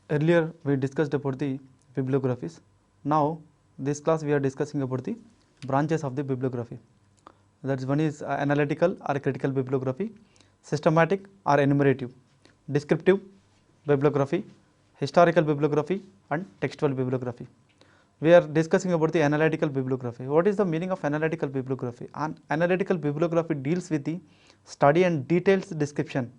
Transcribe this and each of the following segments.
Earlier we discussed about the bibliographies. Now this class we are discussing about the branches of the bibliography. That is, one is analytical or critical bibliography, systematic or enumerative, descriptive bibliography, historical bibliography and textual bibliography. We are discussing about the analytical bibliography. What is the meaning of analytical bibliography? An analytical bibliography deals with the study and detailed description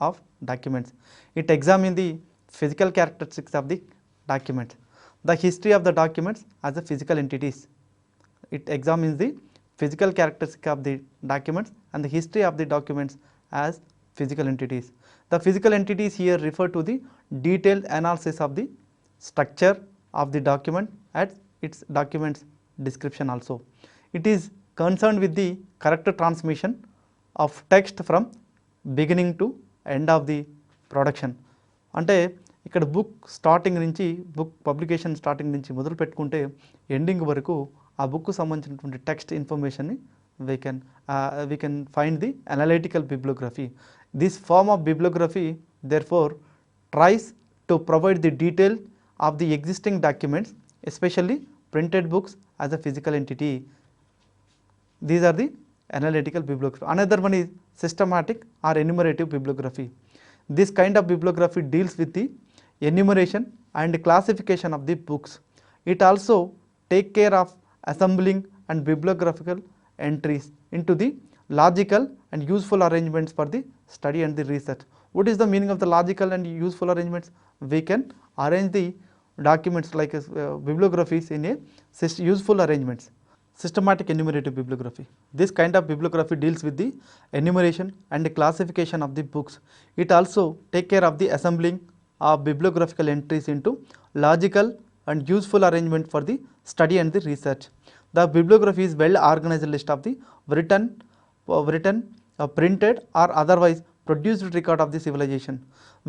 of documents. It examines the physical characteristics of the documents, the history of the documents as the physical entities. It examines the physical characteristics of the documents and the history of the documents as physical entities. The physical entities here refer to the detailed analysis of the structure of the document at its documents description also. It is concerned with the correct transmission of text from beginning to end of the production. అంటే ఇక్కడ book starting నుంచి book publication starting నుంచి మొదలు పెట్టుకుంటే ending వరకు ఆ book సంబంధించినటువంటి text ఇన్ఫర్మేషన్ని we can find the analytical bibliography. This form of bibliography therefore tries to provide the detail of the existing documents, especially printed books as a physical entity. These are the analytical bibliography. Another one is systematic or enumerative bibliography. This kind of bibliography deals with the enumeration and classification of the books. It also take care of assembling and bibliographical entries into the logical and useful arrangements for the study and the research. What is the meaning of the logical and useful arrangements? We can arrange the documents like bibliographies in a useful arrangements. Systematic enumerative bibliography. This kind of bibliography deals with the enumeration and the classification of the books. It also take care of the assembling of bibliographical entries into logical and useful arrangement for the study and the research. The bibliography is well organized list of the written, printed or otherwise produced record of the civilization.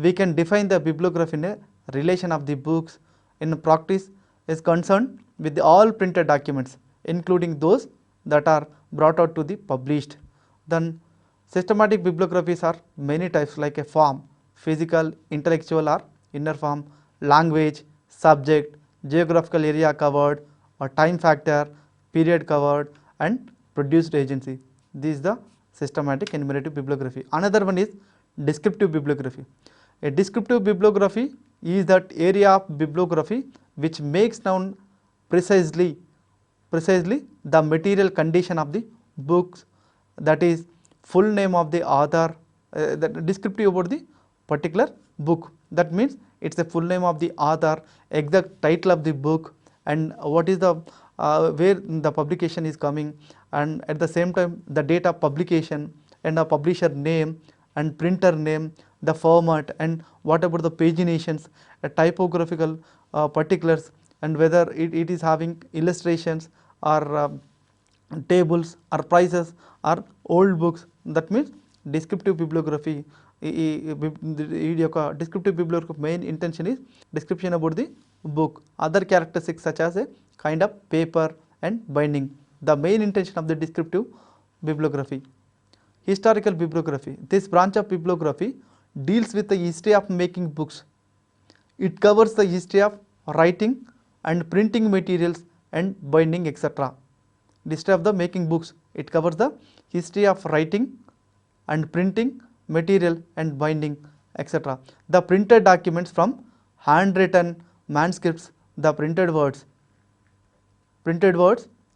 We can define the bibliography in a relation of the books in practice is concerned with all printed documents, including those that are brought out to the published. Then systematic bibliographies are many types like a form, physical, intellectual or inner form, language, subject, geographical area covered or time factor, period covered and produced agency. This is the systematic enumerative bibliography. Another one is descriptive bibliography. A descriptive bibliography is that area of bibliography which makes known precisely the material condition of the books, that is full name of the author, descriptive about the particular book. That means it's a full name of the author, exact title of the book and what is the where the publication is coming, and at the same time the date of publication and the publisher name and printer name, the format and what about the paginations, typographical particulars, and whether it is having illustrations or tables or prices or old books. That means descriptive bibliography. Descriptive bibliography main intention is description about the book, other characteristics such as a kind of paper and binding. The main intention of the descriptive bibliography. Historical bibliography. This branch of bibliography deals with the history of making books. It covers the history of writing and printing materials and binding, etc. History of the making books. It covers the history of writing and printing material and binding, etc. The printed documents from handwritten manuscripts, the printed words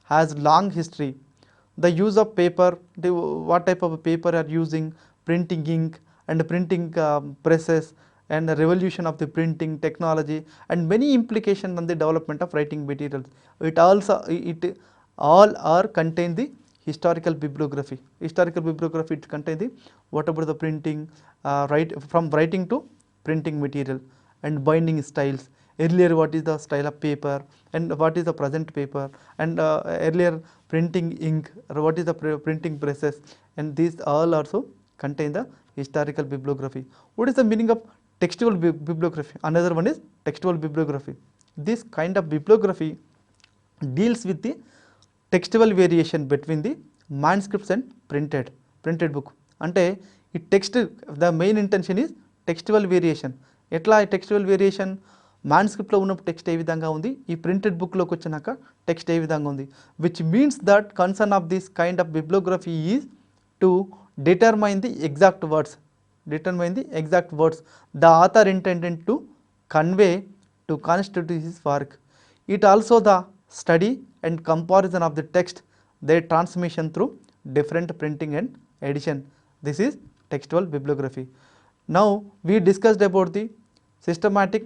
has long history. The use of paper, what type of paper are using, printing ink and printing presses and the revolution of the printing technology and many implications on the development of writing materials. It all are contain the historical bibliography. Historical bibliography, it contain the what about the printing, from writing to printing material and binding styles. Earlier what is the style of paper and what is the present paper, and earlier printing ink, what is the printing presses, and these all also contain the historical bibliography. What is the meaning of textual bibliography? Another one is textual bibliography. This kind of bibliography deals with the textual variation between the manuscripts and printed book. Ante ఈ text, the main intention is textual variation. ఎట్లా textual variation? మ్యాన్స్క్రిప్ట్లో ఉన్న text ఏ విధంగా ఉంది, ఈ printed బుక్లోకి వచ్చినాక text ఏ విధంగా ఉంది. Which means that concern of this kind of bibliography is to determine the exact words, the author intended to convey to constitute his work. It also the study and comparison of the text, their transmission through different printing and edition. This is textual bibliography. Now we discussed about the systematic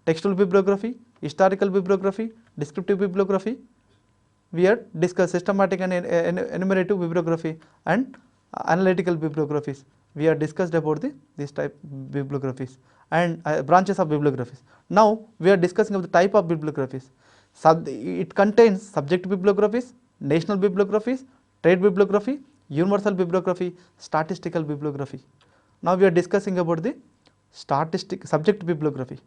textual bibliography, historical bibliography, descriptive bibliography. We had discussed systematic and enumerative bibliography and analytical bibliographies. We have discussed about this type bibliographies and branches of bibliographies. Now we are discussing of the type of bibliographies. It contains subject bibliographies, national bibliographies, trade bibliography, universal bibliography, statistical bibliography. Now we are discussing about the subject bibliography.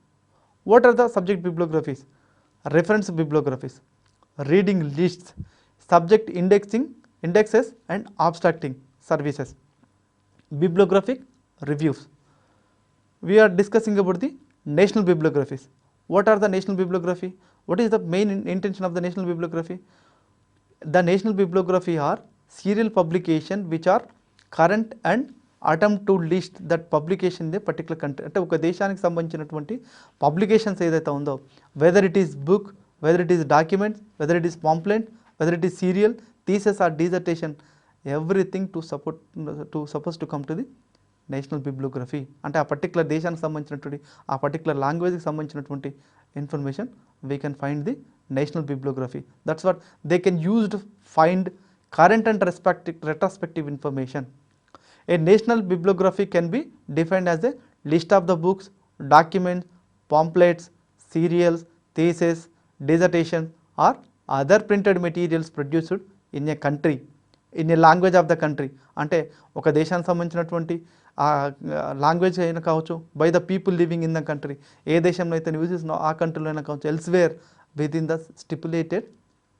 What are the subject bibliographies? Reference bibliographies, reading lists, subject indexes and abstracting services, bibliographic reviews. We are discussing about the national bibliographies. What are the national bibliography? What is the main intention of the national bibliography? The national bibliography are serial publication which are current and attempt to list that publication in a particular country. అంటే ఒక దేశానికి సంబంధించినటువంటి publications ఏదైతే ఉందో, whether it is book, whether it is documents, whether it is pamphlet, whether it is serial, thesis or dissertation, everything supposed to come to the national bibliography. అంటే ఆ particular దేశానికి సంబంధించినటువంటి, ఆ పర్టికులర్ లాంగ్వేజ్కి సంబంధించినటువంటి information we can find the national bibliography. That's what they can use to find current and retrospective information. A national bibliography can be defined as a list of the books, documents, pamphlets, serials, theses, dissertations or other printed materials produced in a country, in a language of the country. అంటే ఒక దేశానికి సంబంధించినటువంటి language అయినా కావచ్చు, by the people living in the country, ఏ దేశంలో అయితే news ఆ కంట్రీలో అయినా కావచ్చు, elsewhere within the stipulated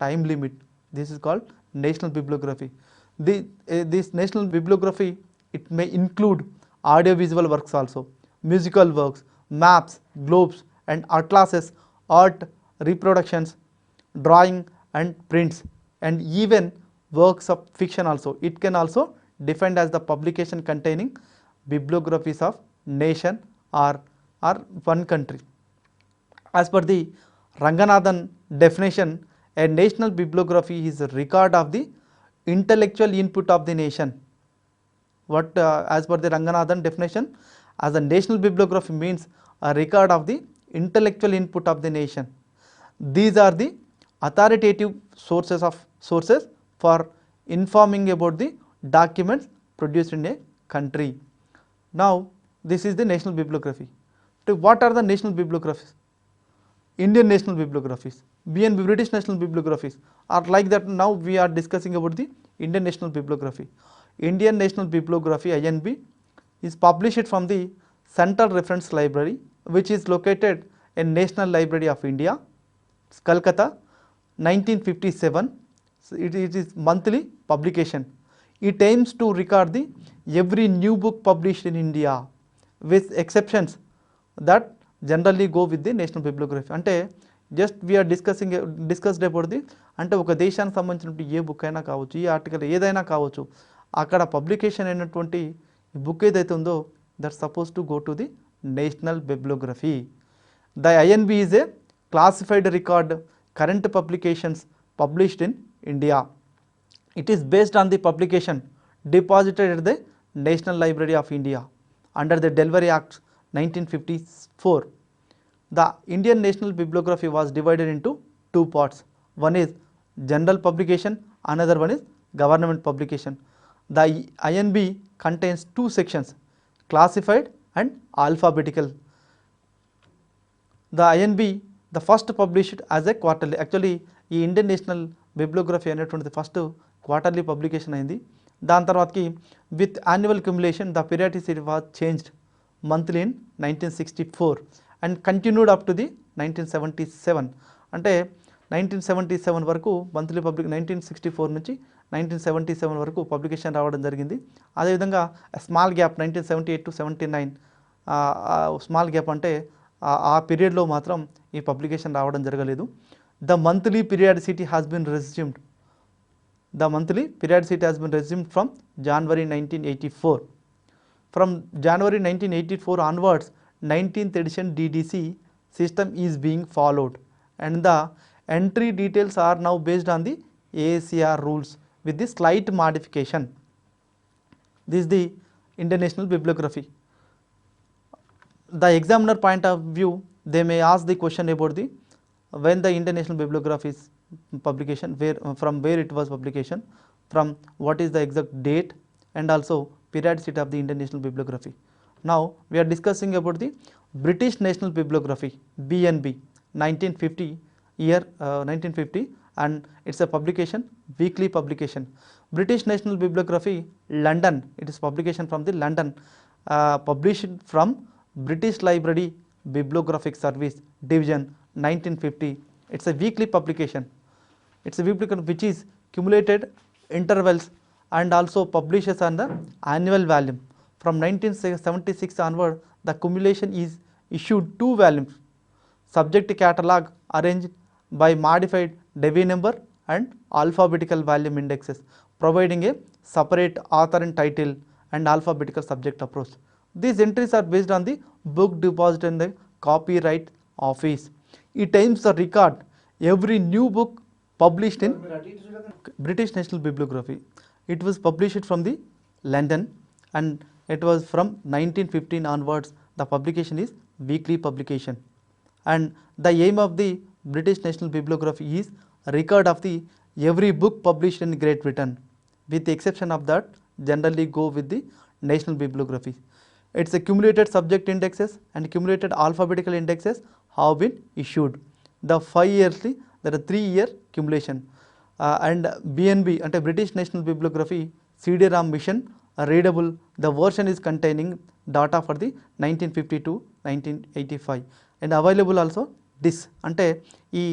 time limit. This is called national bibliography. This national bibliography, it may include audio-visual works also, musical works, maps, globes and atlases, art reproductions, drawing and prints, and even works of fiction also. It can also defined as the publication containing bibliographies of nation or one country. As per the Ranganathan definition, a national bibliography is a record of the intellectual input of the nation. What as per the Ranganathan definition, as a national bibliography means a record of the intellectual input of the nation. These are the authoritative sources for informing about the documents produced in a country. Now this is the national bibliography. So what are the national bibliographies? Indian national bibliographies, BNB British national bibliographies are like that. Now we are discussing about the Indian national bibliography. Indian national bibliography INB is published from the Central Reference Library, which is located in National Library of India, Calcutta, 1957. It is monthly publication. It aims to record the every new book published in India, with exceptions that generally go with the national bibliography. అంటే just we are discussed about the, అంటే ఒక దేశానికి సంబంధించినటువంటి ఏ book అయినా కావచ్చు, ఈ article ఏదైనా కావచ్చు, అక్కడ పబ్లికేషన్ అయినటువంటి బుక్ ఏదైతే ఉందో that suppose to go to the national bibliography. The INB is a classified record current publications published in India. It is based on the publication deposited at the National Library of India under the Delivery Act 1954. The Indian National Bibliography was divided into two parts. One is general publication, another one is government publication. The INB contains two sections, classified and alphabetical. The INB, the first published as a quarterly. Actually ఈ Indian national bibliography అనేటువంటిది first quarterly publication అయింది. దాని తర్వాతకి with annual cumulation the periodicity was changed monthly in 1964 and continued up to the 1977. అంటే 1977 వరకు monthly 1964 నుంచి 1977 వరకు publication రావడం జరిగింది. అదేవిధంగా small gap 1978 to 79 small gap అంటే ఆ పీరియడ్లో మాత్రం ఈ పబ్లికేషన్ రావడం జరగలేదు. The monthly periodicity has been resumed. The monthly periodicity has been resumed from January 1984. From January 1984 onwards, 19th edition DDC system is being followed, and the entry details are now based on the AACR rules with the slight modification. This is the international bibliography. The examiner point of view, they may ask the question about the when the international bibliography is publication, where from where it was publication, from what is the exact date, and also periodicity of the international bibliography. Now we are discussing about the British National Bibliography, BNB, 1950 year, 1950, and it's a publication, weekly publication. British National Bibliography, London, it is publication from the London, published from British Library Bibliographic Service Division, 1950. It's a weekly publication. It's a weekly which is cumulated intervals and also publishes on the annual volume. From 1976 onward, the cumulation is issued 2 volumes. Subject catalog arranged by modified Dewey number and alphabetical volume indexes, providing a separate author and title and alphabetical subject approach. These entries are based on the book deposit in the Copyright Office. It aims to record every new book published in British National Bibliography. It was published from the London, and it was from 1915 onwards. The publication is weekly publication, and the aim of the British National Bibliography is record of the every book published in Great Britain, with the exception of that generally go with the National Bibliography. Its accumulated subject indexes and accumulated alphabetical indexes have been issued. The 5 yearly, there are 3 year accumulation, and BNB అంటే British National Bibliography CD-ROM mission readable. The version is containing data for the 1950 to 1985 and available also disk. అంటే ఈ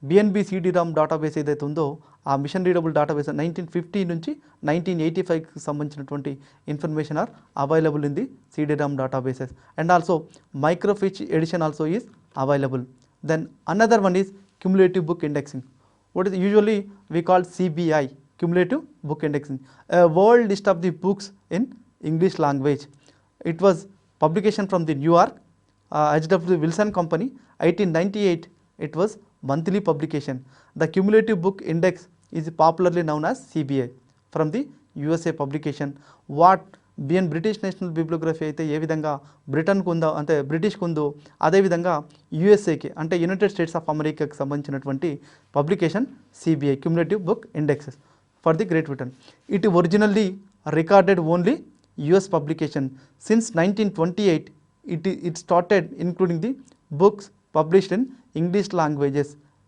BNB CD-ROM database ఏదైతే ఉందో ఆ machine readable database 1950 నుంచి 1985కి సంబంధించినటువంటి information are available in the CD-ROM databases, and also microfiche edition also is available. Then another one is cumulative book indexing. What is usually we call CBI, cumulative book indexing, a world list of the books in English language. It was publication from the New York, H.W. Wilson Company, 1898. It was monthly publication. The cumulative book index is popularly known as CBI from the USA publication. What British National Bibliography అయితే ఏ విధంగా బ్రిటన్కు ఉందో అంటే బ్రిటిష్కు ఉందో అదేవిధంగా యూఎస్ఏకి అంటే United states of అమెరికాకి సంబంధించినటువంటి publication CBI, cumulative book indexes for the great Britain. It originally recorded only US publication. Since 1928 it started including the books published in English languages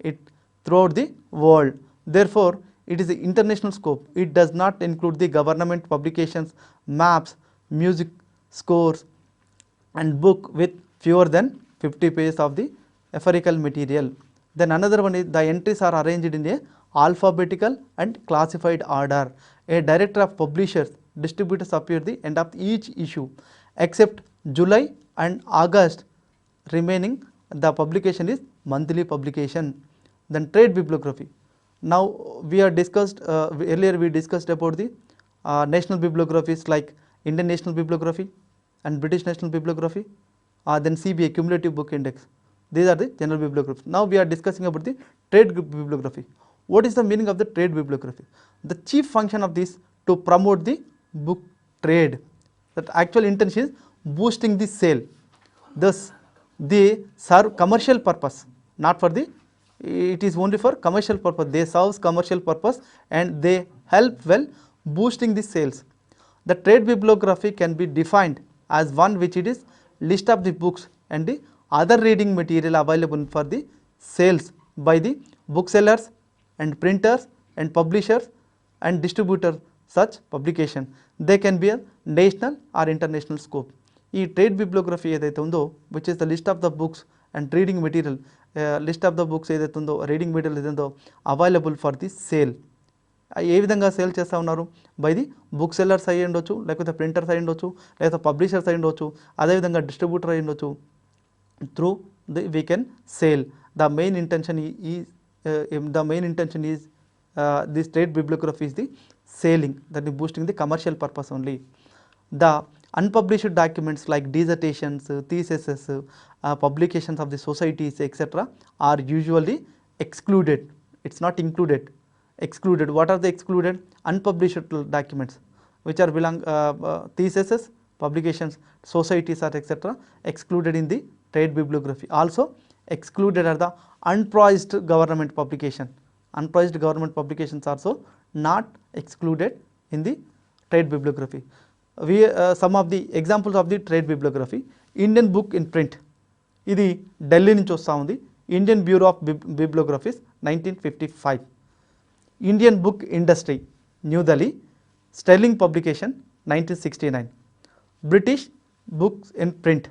it throughout the world. Therefore it is the international scope. It does not include the government publications, maps, music scores, and book with fewer than 50 pages of the ephemeral material. Then another one is the entries are arranged in a alphabetical and classified order. A director of publishers distributors appear the end of each issue except July and August remaining the publication is monthly publication. Then trade bibliography. Now we are discussed earlier we discussed about the national bibliographies like Indian National Bibliography and British National Bibliography, then CBI, cumulative book index. These are the general bibliographies. Now we are discussing about the trade bibliography. What is the meaning of the trade bibliography? The chief function of this to promote the book trade. That actual intention is boosting the sale. Thus they serve commercial purpose, not for the, it is only for commercial purpose. They serve commercial purpose and they help well boosting the sales. The trade bibliography can be defined as one which it is list of the books and the other reading material available for the sales by the booksellers and printers and publishers and distributors such publication. They can be a national or international scope. ఈ trade bibliography ఏదైతే ఉందో which is the list of the books and reading material, list of the books ఏదైతే ఉందో reading material ఏదైతే available for the sale ఏ విధంగా sale చేస్తూ ఉన్నారు? By the book sellers అయ్యి ఉండొచ్చు, లేకపోతే ప్రింటర్స్ అయ్యి ఉండొచ్చు, లేకపోతే పబ్లిషర్స్ అయ్యి ఉండొచ్చు, అదేవిధంగా డిస్ట్రిబ్యూటర్ అయ్యి ఉండొచ్చు. Through we can sell. The main intention is this trade bibliography is the selling, that is boosting the commercial purpose only. The unpublished documents like dissertations, theses, publications of the societies, etc. are usually excluded. It's not included, excluded. What are the excluded? Unpublished documents which are belong theses, publications, societies, or etc. excluded in the trade bibliography. Also excluded are the unpriced government publication. Unpriced government publications also not excluded in the trade bibliography. Some of the examples of the trade bibliography: Indian book in print, ఇది ఢిల్లీ నుంచి వస్తూ ఉంది. Indian bureau of bibliographies 1955. Indian book industry, new Delhi, sterling publication 1969. British books in print,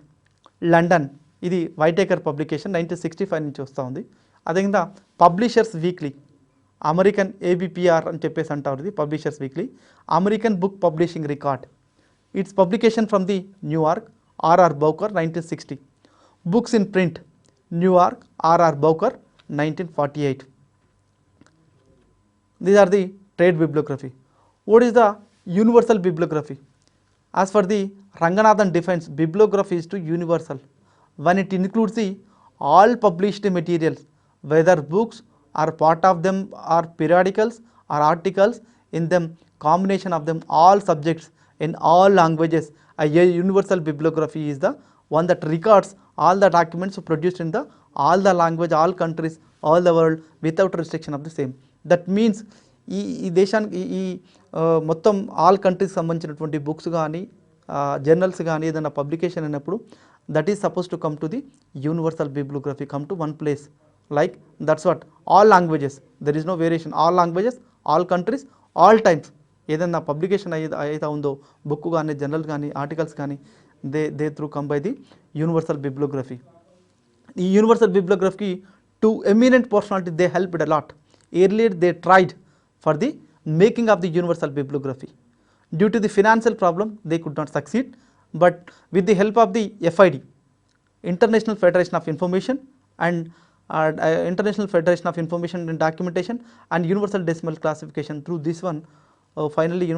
London, ఇది Whitaker publication 1965 నుంచి వస్తూ ఉంది. అదేవిధంగా publishers weekly, American ఏబిపిఆర్ అని చెప్పేసి అంటారు, ఇది publishers weekly. American book publishing record, it's publication from the New York, R R Bowker 1960. Books in print, New York, R R Bowker 1948. These are the trade bibliography. What is the universal bibliography? As for the Ranganathan defines, bibliography is to universal when it includes the all published materials, whether books or part of them or periodicals or articles in them, combination of them, all subjects in all languages. A universal bibliography is the one that records all the documents produced in the all the language, all countries, all the world without restriction of the same. That means ఈ దేశానికి ఈ మొత్తం all కంట్రీస్కి సంబంధించినటువంటి books కానీ journals కానీ ఏదైనా publication అయినప్పుడు that is suppose to come to the universal bibliography, come to one place. Like that's what all languages, there is no variation, all languages, all countries, all times. ఏదైనా publication అయితే ఉందో book కానీ journal కానీ articles కానీ they through come by the universal bibliography. ఈ universal బిబ్లియోగ్రఫీకి two eminent personality they helped a lot. Earlier they tried for the making of the universal bibliography. Due to the financial problem they could not succeed, but with the help of the FID, International Federation of Information and International Federation of Information and Documentation and Universal Decimal Classification, through this one finally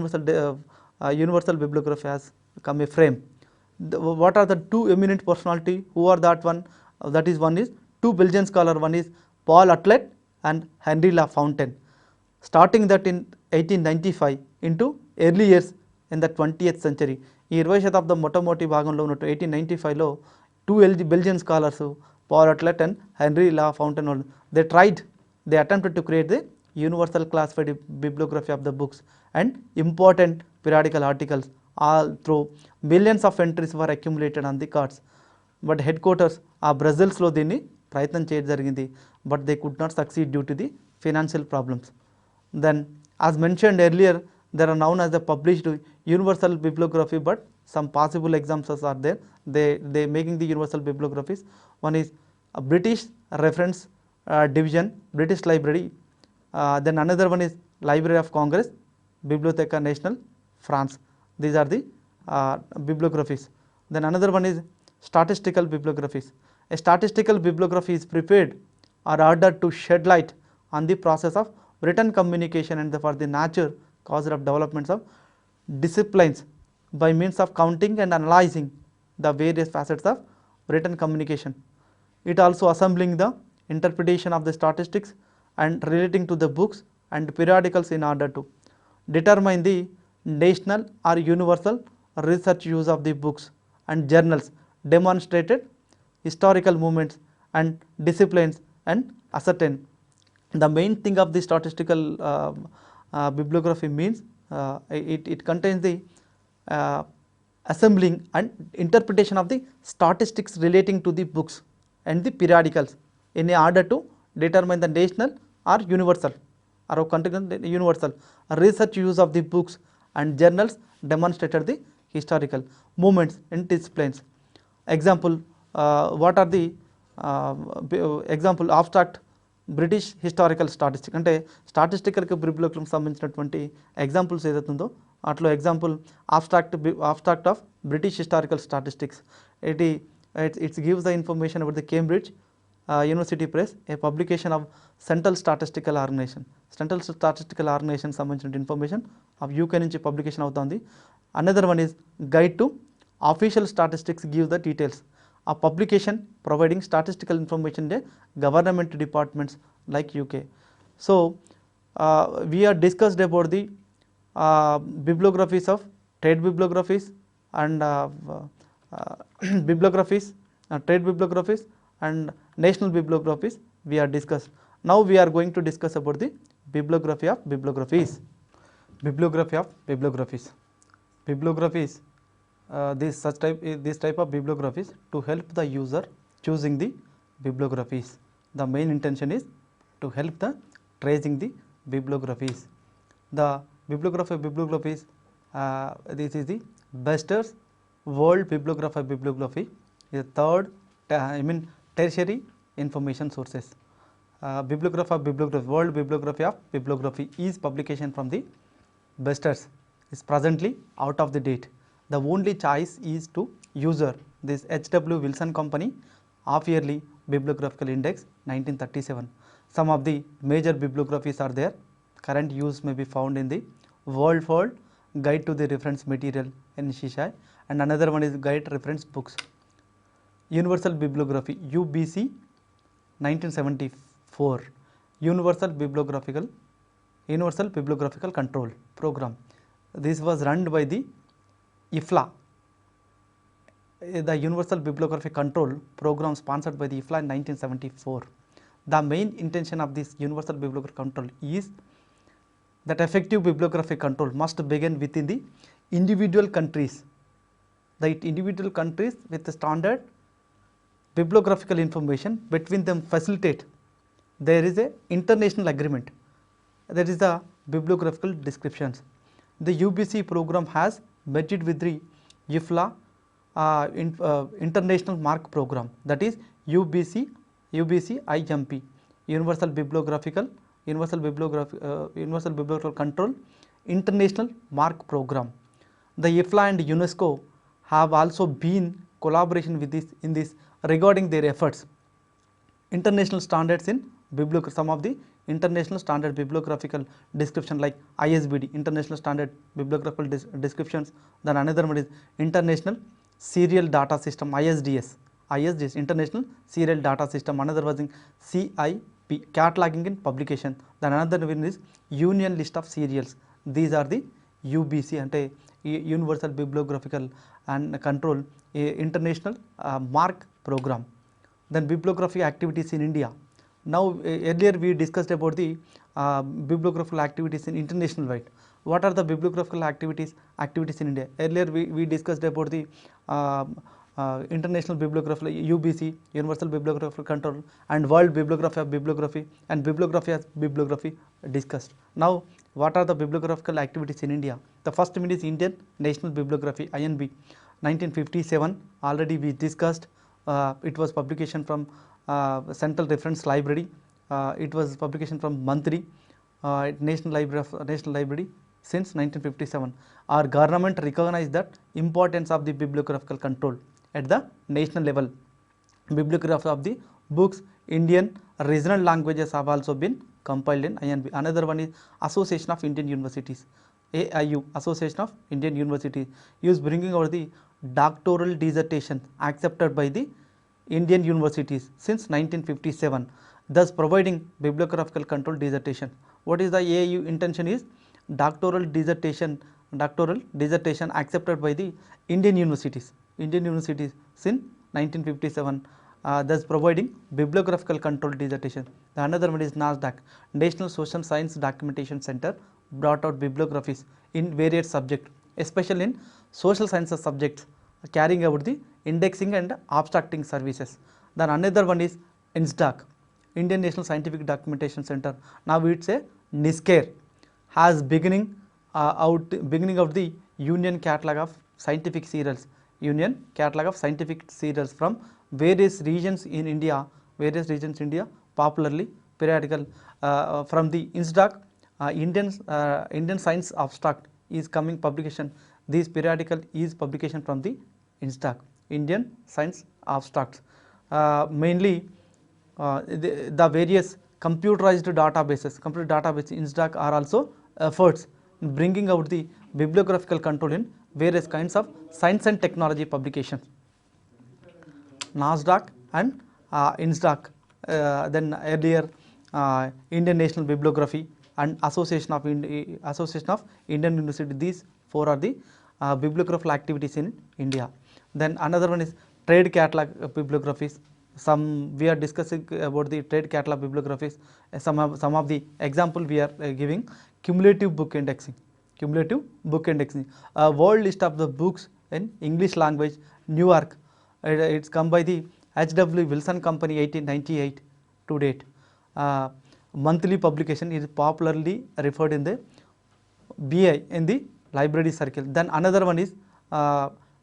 universal bibliography has come a frame. What are the two eminent personality? Who are that one? That is, one is two Belgian scholar, one is Paul Atlet and Henry La Fontaine, starting that in 1895 into early years in the 20th century. ఈ 20వ శతాబ్దం మొట్టమొదటి భాగంలో ఉన్నట్టు 1895లో two Belgian scholars Paul Otlet and Henri La Fontaine వాళ్ళు they attempted to create the universal classified bibliography of the books and important periodical articles. All through millions of entries were accumulated on the cards, but headquarters ఆ బ్రజిల్స్లో దీన్ని ప్రయత్నం చేయడం జరిగింది, but they could not succeed due to the financial problems. Then, as mentioned earlier, they are known as the published universal bibliography, but some possible examples are there. They making the universal bibliographies. One is a British Reference Division, British Library. Then another one is Library of Congress, Bibliotheca Nationale, France. These are the bibliographies. Then another one is statistical bibliographies. A statistical bibliography is prepared or ordered to shed light on the process of written communication and for the nature, cause of developments of disciplines by means of counting and analyzing the various facets of written communication. It also assembling the interpretation of the statistics and relating to the books and periodicals in order to determine the national or universal research use of the books and journals, demonstrated historical movements and disciplines and ascertain. The main thing of the statistical bibliography means it contains the assembling and interpretation of the statistics relating to the books and the periodicals in order to determine the national or universal universal research use of the books and journals, demonstrated the historical movements and disciplines. Example, what are the example abstract British historical statistic అంటే statistical బిబ్లియోగ్రఫీకి సంబంధించినటువంటి examples ఏదైతే ఉందో అట్లా example abstract of British historical statistics. It's gives the information about the Cambridge University Press, a publication of central statistical organisation సంబంధించిన information of UK నుంచి publication అవుతుంది. Another one is guide to official statistics give the details. A publication providing statistical information to government departments like UK. So we are discussed about the bibliographies of trade bibliographies and bibliographies, trade bibliographies and national bibliographies we are discussed. Now we are going to discuss about the bibliography of bibliographies. Bibliography of bibliographies. Bibliographies. This type of bibliographies to help the user choosing the bibliographies. The main intention is to help the tracing the bibliographies. The bibliography of bibliographies, this is the Besters World Bibliography of Bibliography, is the third tertiary information sources. Bibliography of bibliography, World Bibliography of Bibliography is publication from the Besters, is presently out of the date. The only choice is to user this H.W. Wilson Company Half Yearly Bibliographical Index 1937. Some of the major bibliographies are there. Current use may be found in the World Guide to the Reference Material in Shishai, and another one is Guide Reference Books. Universal Bibliography UBC 1974, Universal Bibliographical Control Program. This was run by the IFLA, the Universal Bibliography Control Program sponsored by the IFLA in 1974. The main intention of this Universal Bibliography Control is that effective bibliography control must begin within the individual countries. The individual countries with the standard bibliographical information between them facilitate. There is a international agreement, that is the bibliographical descriptions. The UBC program has merged with the IFLA international mark program, that is UBC-IMP, Universal Bibliographical Control International Mark Program. The IFLA and UNESCO have also been collaboration with this in this regarding their efforts. International standards in bibliography, some of the international standard bibliographical description like ISBD, International Standard Bibliographical Descriptions. Then another one is International Serial Data System, ISDS, International Serial Data System. Another was in CIP, Cataloging and Publication. Then another one is Union List of Serials. These are the UBC, ante Universal Bibliographical and Control International Mark Program. Then bibliography activities in India. Now earlier we discussed about the bibliographical activities in international wide. What are the bibliographical activities in India? Earlier we discussed about the international bibliography, UBC, Universal Bibliographical Control, and World Bibliography of Bibliography and Bibliography as Bibliography discussed. Now what are the bibliographical activities in India? The first one is Indian National Bibliography, INB, 1957, already we discussed. It was publication from Central Reference Library. It was publication from Mantri, National Library since 1957. Our government recognized that importance of the bibliographical control at the national level. Bibliography of the books Indian regional languages have also been compiled in INB. Another one is Association of Indian Universities, AIU, Association of Indian Universities, is bringing over the doctoral dissertation accepted by the Indian universities since 1957, thus providing bibliographical control dissertation. What is the AIU intention is doctoral dissertation accepted by the Indian universities since 1957, thus providing bibliographical control dissertation. The another one is NASDAQ, National Social Science Documentation Center, brought out bibliographies in various subjects, especially in social sciences subjects, carrying out the indexing and abstracting services. Then another one is INSDOC, Indian National Scientific Documentation Center. Now it's a NISCARE, has beginning of the Union Catalog of Scientific Serials, from various regions in India, popularly periodical from the INSDAC, Indian Science Abstract is coming publication. This periodical is publication from the INSDAC, Indian Science Abstracts. Mainly the various computerized databases, INSDAC are also efforts in bringing out the bibliographical control in various kinds of science and technology publications. NASDAQ and INSDAQ, then earlier Indian National Bibliography and Association of Indian University. These four are the bibliographical activities in India. Then another one is trade catalog bibliographies. We are discussing about the trade catalog bibliographies. Some of the example we are giving: cumulative book indexing. A world list of the books in English language, New York. It's come by the H.W. Wilson Company, 1898 to date. Monthly publication is popularly referred in the BI, in the library circle. Then another one is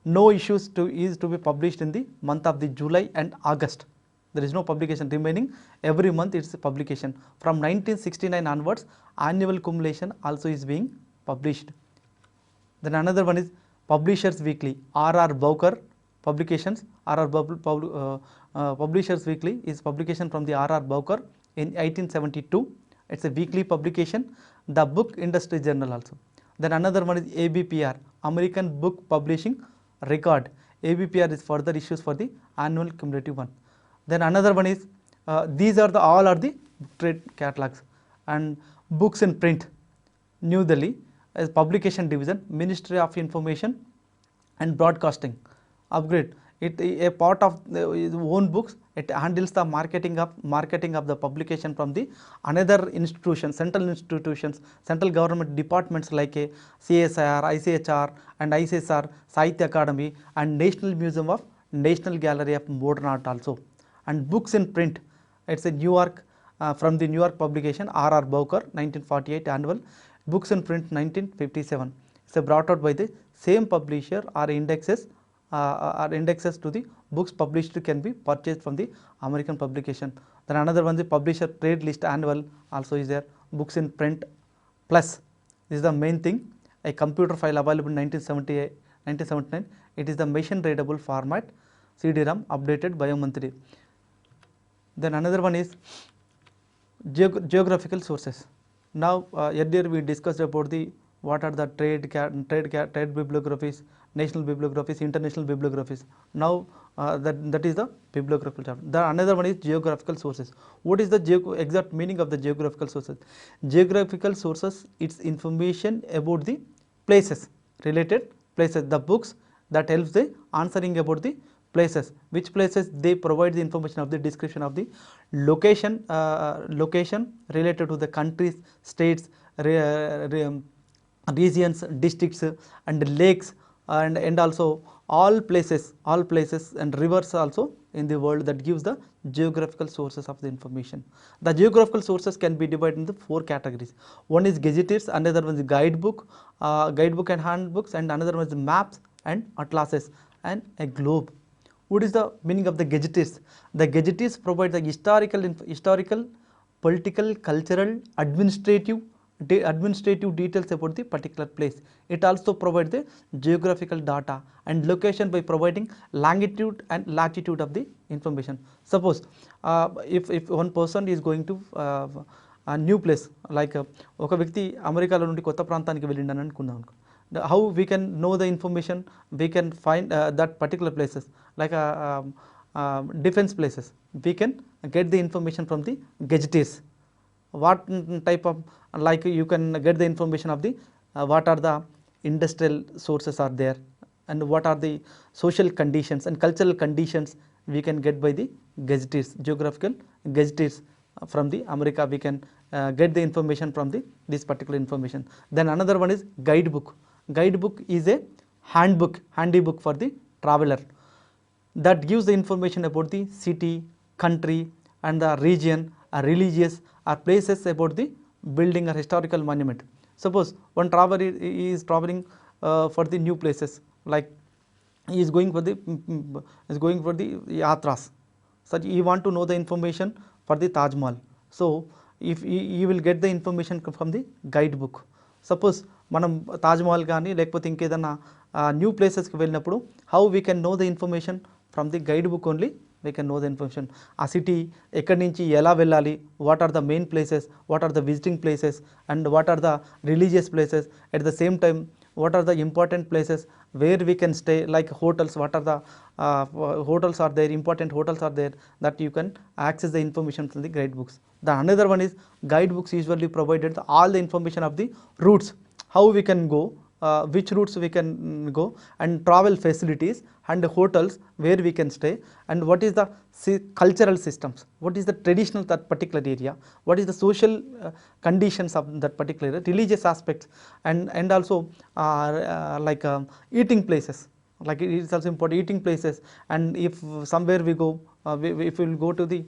no issues is to be published in the month of the July and August. There is no publication remaining. Every month it's a publication. From 1969 onwards, annual accumulation also is being published. Then another one is Publishers Weekly, R.R. Bowker publications. Publishers Weekly is publication from the R.R. Bowker in 1872. It's a weekly publication. The Book Industry Journal also. Then another one is ABPR, American Book Publishing Record. ABPR is further issues for the annual cumulative one. Then another one is these are all are the trade catalogs. And books in print, New Delhi, as publication division, Ministry of Information and Broadcasting. Upgrade. It a part of its own books. It handles the marketing of the publication from the another institutions, central institutions, central government departments like a CSIR, ICHR and ICSR, Sahitya Academy and National Museum of National Gallery of Modern Art also. And books in print, it's a New York, from the New York publication, R.R. Bowker, 1948 annual. Books in print, 1957. It's brought out by the same publisher or indexes to the books published can be purchased from the American publication. Then another one, the publisher trade list annual also is there. Books in print plus, this is the main thing, a computer file available in 1979. It is the machine readable format, CD-ROM, updated biomonthly. Then another one is geographical sources. Now earlier we discussed about the what are the trade bibliographies, national bibliographies, international bibliographies. Now that is the bibliographical chapter. The another one is geographical sources. What is the exact meaning of the geographical sources? Geographical sources, it's information about the places, related places, the books that helps the answering about the places. Which places? They provide the information of the description of the location, related to the countries, states, regions, districts and lakes, and also all places and rivers also in the world. That gives the geographical sources of the information. The geographical sources can be divided into 4 categories. One is gazetteers, another one is guidebook and handbooks, and another one is maps and atlases and a globe. What is the meaning of the gazetteers? The gazetteers provide the historical, political, cultural, administrative details about the particular place. It also provides the geographical data and location by providing longitude and latitude of the information. Suppose if one person is going to a new place, like oka vyakti అమెరికాలో నుండి కొత్త ప్రాంతానికి వెళ్ళిండని అనుకుందాం. How we can know the information? We can find that particular places, like defense places. We can get the information from the gazetteers. What type of, like you can get the information of the what are the industrial sources are there, and what are the social conditions and cultural conditions we can get by the gazetteers, geographical gazetteers. From the America we can get the information from this particular information. Then another one is guidebook. Guidebook is a handy book for the traveler that gives the information about the city, country and the region, religious or places about the building or historical monument. Suppose one traveler is traveling for the new places, like he is going for the yatras. So he want to know the information for the Taj Mahal. So if you will get the information from the guide book. Suppose మనం తాజ్మహల్ కానీ లేకపోతే ఇంకేదన్నా new ప్లేసెస్కి వెళ్ళినప్పుడు how we can know the information from the guide book only we can know the information. ఆ city ఎక్కడి నుంచి ఎలా వెళ్ళాలి, what are the main places, what are the visiting places and what are the religious places, at the same time what are the important places where we can stay, like hotels, what are the hotels are there, important hotels are there, that you can access the information from the guide books. The another one is guide books usually provided all the information of the routes, how we can go, which routes we can go, and travel facilities and hotels where we can stay, and what is the cultural systems, what is the traditional that particular area, what is the social conditions of that particular area, religious aspects, and also like eating places, like it is also important, eating places. And if somewhere we go, if we will go to the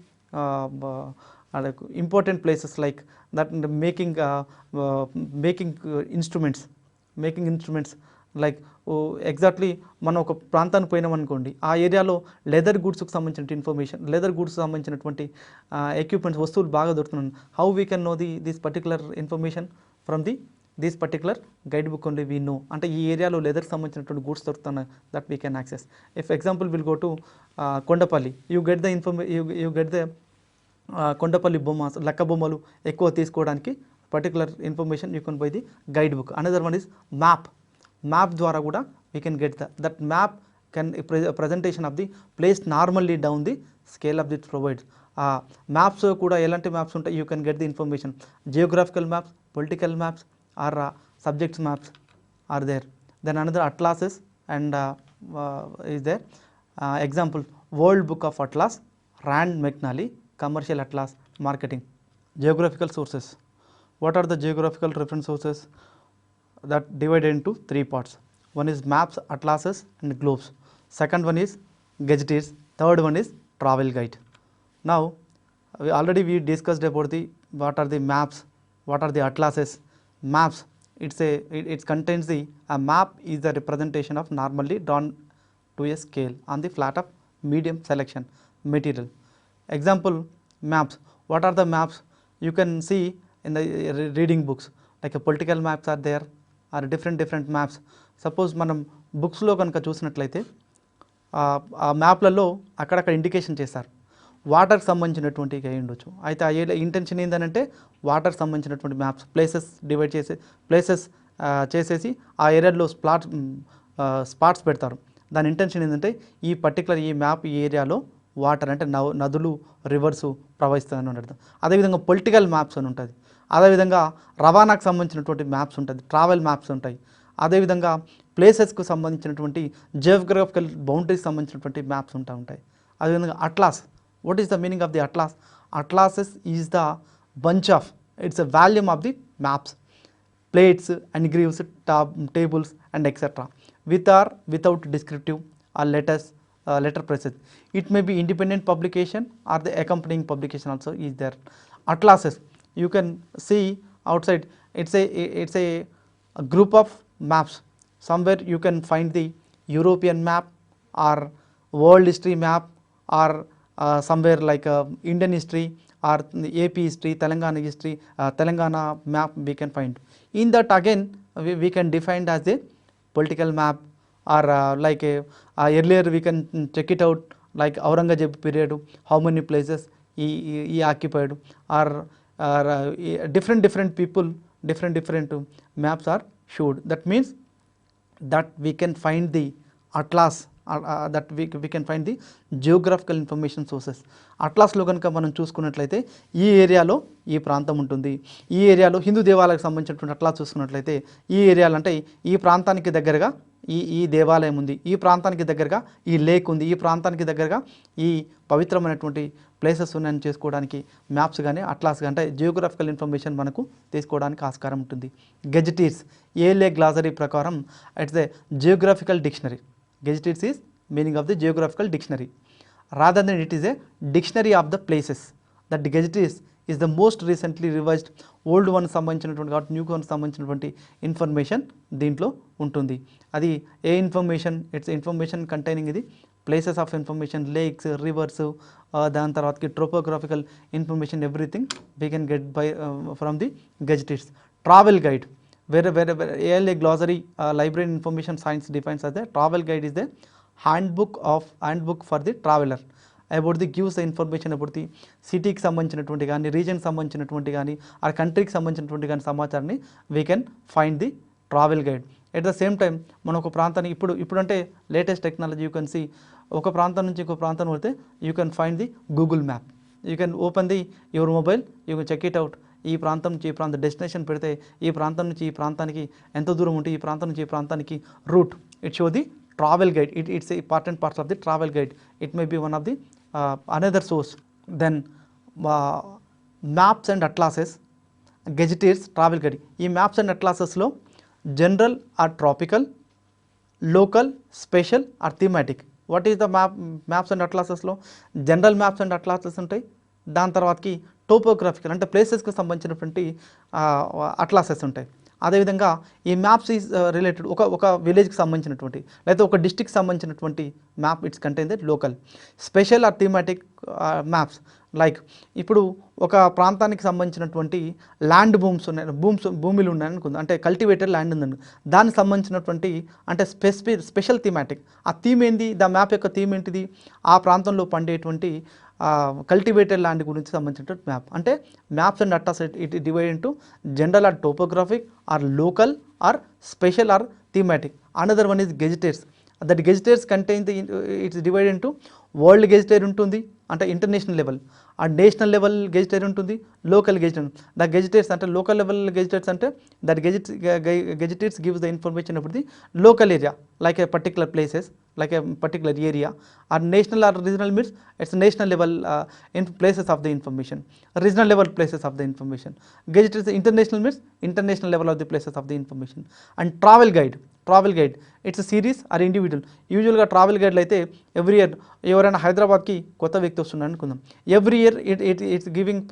like important places like that, making instruments like exactly మనం ఒక ప్రాంతానికి పోయినామనుకోండి, ఆ ఏరియాలో leather గూడ్స్కి సంబంధించిన information, leather గూడ్స్కి సంబంధించినటువంటి equipments, వస్తువులు బాగా దొరుకుతున్నాయి. How we can know this particular information from this particular guide book only we know. అంటే ఈ ఏరియాలో లెదర్కి సంబంధించినటువంటి గూడ్స్ దొరుకుతున్నాయి, that we can access. If example will go to Kondapalli, you get the you get the Kondapalli బొమ్మ, లక్క బొమ్మలు ఎక్కువ తీసుకోవడానికి particular information you can by the guide book. Another one is map ద్వారా కూడా we can get that map can presentation of the place normally down the scale of that provides. Maps కూడా ఎలాంటి maps ఉంటాయి, you can get the information. Geographical maps, political maps or subjects maps are there. Then another atlases and is there. Example world book of atlas, Rand McNally, commercial atlas, marketing. Geographical sources. What are the geographical reference sources? That divided into 3 parts. One is maps, atlases and globes. Second one is gadgets. Third one is travel guide. Now we discussed about the what are the maps, what are the atlases. Maps, it contains a map is the representation of normally drawn to a scale on the flat of medium selection material. Example maps. What are the maps? You can see in the reading books, like a political maps are there, or different maps. Suppose మనం బుక్స్లో కనుక చూసినట్లయితే ఆ మ్యాప్లలో అక్కడక్కడ indication చేస్తారు, వాటర్కి సంబంధించినటువంటి అయి ఉండొచ్చు. అయితే ఆ ఇంటెన్షన్ ఏంటంటే వాటర్కి సంబంధించినటువంటి మ్యాప్స్, ప్లేసెస్ డివైడ్ చేసేసి ఆ ఏరియాలో స్పాట్స్ పెడతారు. దాని ఇంటెన్షన్ ఏంటంటే ఈ పర్టికులర్ ఈ మ్యాప్ ఈ ఏరియాలో వాటర్ అంటే నదులు, రివర్సు ప్రవహిస్తుందని అర్థం. అదేవిధంగా పొలిటికల్ మ్యాప్స్ అని ఉంటుంది. అదేవిధంగా రవాణాకు సంబంధించినటువంటి మ్యాప్స్ ఉంటుంది, ట్రావెల్ మ్యాప్స్ ఉంటాయి. అదేవిధంగా ప్లేసెస్కు సంబంధించినటువంటి జియోగ్రఫికల్ బౌండరీకి సంబంధించినటువంటి మ్యాప్స్ ఉంటాయి. అదేవిధంగా atlas. What is the meaning of the atlas? Atlases is the bunch of, it's a volume of the maps, plates and grieves, tables and etc. with or without descriptive or letter presses. It may be independent publication or the accompanying publication also is there. Atlases, you can see outside, it's a group of maps. Somewhere you can find the European map or world history map or somewhere like Indian history or AP history, Telangana map we can find. In that again we can define as a political map or like earlier we can check it out like Aurangzeb period, how many places he occupied, or different people, different maps are showed. That means that we can find the atlas, that we can find the geographical information sources. అట్లాస్లో కనుక మనం చూసుకున్నట్లయితే ఈ ఏరియాలో ఈ ప్రాంతం ఉంటుంది, ఈ ఏరియాలో హిందూ దేవాలయాలకు సంబంధించినటువంటి అట్లాస్ చూసుకున్నట్లయితే ఈ ఏరియాలు అంటే ఈ ప్రాంతానికి దగ్గరగా ఈ దేవాలయం ఉంది, ఈ ప్రాంతానికి దగ్గరగా ఈ లేక్ ఉంది, ఈ ప్రాంతానికి దగ్గరగా ఈ పవిత్రమైనటువంటి ప్లేసెస్ ఉన్నాయని చేసుకోవడానికి మ్యాప్స్ కానీ అట్లాస్ కానీ అంటే జియోగ్రఫికల్ ఇన్ఫర్మేషన్ మనకు తీసుకోవడానికి ఆస్కారం ఉంటుంది. గెజిటీర్స్, ఏలే గ్లాసరీ ప్రకారం it's a geographical dictionary. Gazetteers is meaning of the geographical dictionary. Rather than it is a dictionary of the places. That Gazetteers is the most recently revised, old one సంబంధించినటువంటి కాబట్టి new one సంబంధించినటువంటి information దీంట్లో ఉంటుంది. అది ఏ information? It's information containing ఇది places of information, lakes, rivers, దాని తర్వాతకి topographical information, everything we can get by from the gazetteers. Travel guide, where ALA glossary library information science defines as a travel guide is the handbook for the traveler about the gives the information about the సిటీకి సంబంధించినటువంటి కానీ, రీజన్కి సంబంధించినటువంటి కానీ, ఆ కంట్రీకి సంబంధించినటువంటి కానీ సమాచారాన్ని we can find the travel guide. At the same time మనం ఒక ప్రాంతానికి ఇప్పుడంటే latest technology you can see, ఒక ప్రాంతం నుంచి ఇంకో ప్రాంతం వెళ్తే you can find the Google map. You can open the your mobile, you can check it out. ఈ ప్రాంతం నుంచి ఈ ప్రాంతం డెస్టినేషన్ పెడితే ఈ ప్రాంతం నుంచి ఈ ప్రాంతానికి ఎంత దూరం ఉంటే ఈ ప్రాంతం నుంచి ఈ ప్రాంతానికి route, it show the travel guide. It's important parts of the travel guide. It may be one of the another source. Then maps and atlases, gazetteers, travel guide. ఈ మ్యాప్స్ అండ్ అట్లాసెస్లో general or tropical, local, special or thematic. What is the maps and అట్లాసెస్లో general maps and atlases ఉంటాయి. దాని తర్వాతకి topographical అంటే ప్లేసెస్కి సంబంధించినటువంటి అట్లాసెస్ ఉంటాయి. అదేవిధంగా ఈ మ్యాప్స్ ఈజ్ రిలేటెడ్ ఒక విలేజ్కి సంబంధించినటువంటి లేదా ఒక డిస్ట్రిక్ట్కి సంబంధించినటువంటి map, it's contain the local. Special or thematic maps like ఇప్పుడు ఒక ప్రాంతానికి సంబంధించినటువంటి ల్యాండ్ భూములు ఉన్నాయని అనుకుందాం, అంటే కల్టివేటెడ్ ల్యాండ్ ఉందండి, దానికి సంబంధించినటువంటి అంటే స్పెషల్ థీమాటిక్. ఆ థీమ్ ఏంది, ద మ్యాప్ యొక్క థీమ్ ఏంటిది, ఆ ప్రాంతంలో పండేటువంటి కల్టివేటెడ్ ల్యాండ్ గురించి సంబంధించిన మ్యాప్. అంటే maps and atlas it divide into general or topographic or local or special or thematic. Another one is gazetteers. That gazetteers contain the it's divide into world gazetteer ఉంటుంది అంటే international level, ఆ national level gazetteer ఉంటుంది, local గెజిటేర్. The గెజిటేర్స్ అంటే local level gazetteers అంటే that gazetteers gives the information about the local area like a particular places, like a particular area. Or national or regional means it's national level in places of the information, regional level places of the information. Gazette is international means international level of the places of the information. And travel guide, it's a series or individual. Usually గా travel గైడ్లు అయితే every year ఎవరైనా హైదరాబాద్కి కొత్త వ్యక్తి వస్తున్నాడు అనుకుందాం, every year it's giving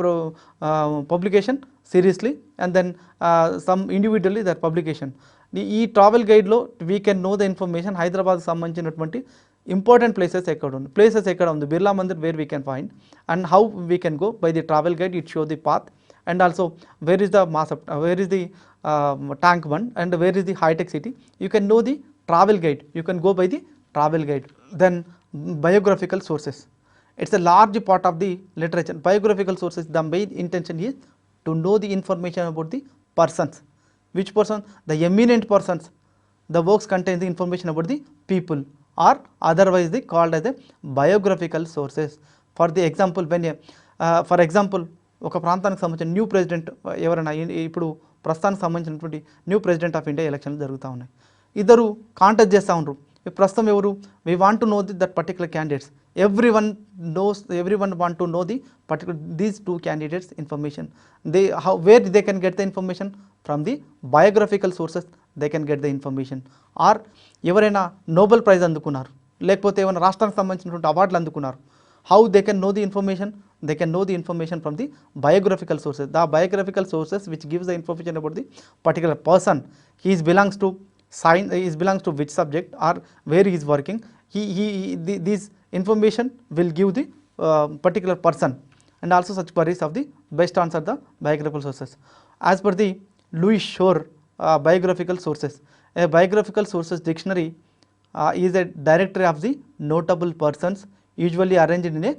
publication seriously and then some individually that publication. ఈ ట్రావెల్ గైడ్లో we can know the information హైదరాబాద్కి సంబంధించినటువంటి ఇంపార్టెంట్ ప్లేసెస్ ఎక్కడ ఉంది, Birla Mandir where we can find and how we can go by the travel guide. It show the path and also where is the where is the tank one and where is the high tech city. You can know the travel guide, you can go by the travel guide. Then biographical sources, it's a large part of the literature. Biographical sources, the main intention is to know the information about the persons. Which person? The eminent persons. The works contain the information about the people or otherwise they called as the biographical sources. For the example, when for example ఒక ప్రాంతానికి సంబంధించిన new president ఎవరైనా, ఇప్పుడు ప్రస్తుతానికి సంబంధించినటువంటి new president of India ఎలక్షన్లు జరుగుతూ ఉన్నాయి, ఇద్దరు కాంటెస్ట్ చేస్తూ ఉంటారు. ప్రస్తుతం ఎవరు, we want to know the that particular candidates, every one want to know the particular these two candidates information. Where they can get the information from the biographical sources they can get the information. Or ఎవరైనా Nobel prize అందుకున్నారు, లేకపోతే ఏమైనా రాష్ట్రానికి సంబంధించినటువంటి అవార్డులు అందుకున్నారు, how they can know the information, they can know the information from the biographical sources. The biographical sources which gives the information about the particular person, he belongs to which subject or where he is working, this information will give the particular person. And also such queries of the best answer the biographical sources. As per the Louis Shore biographical sources, a biographical sources dictionary is a directory of the notable persons usually arranged in a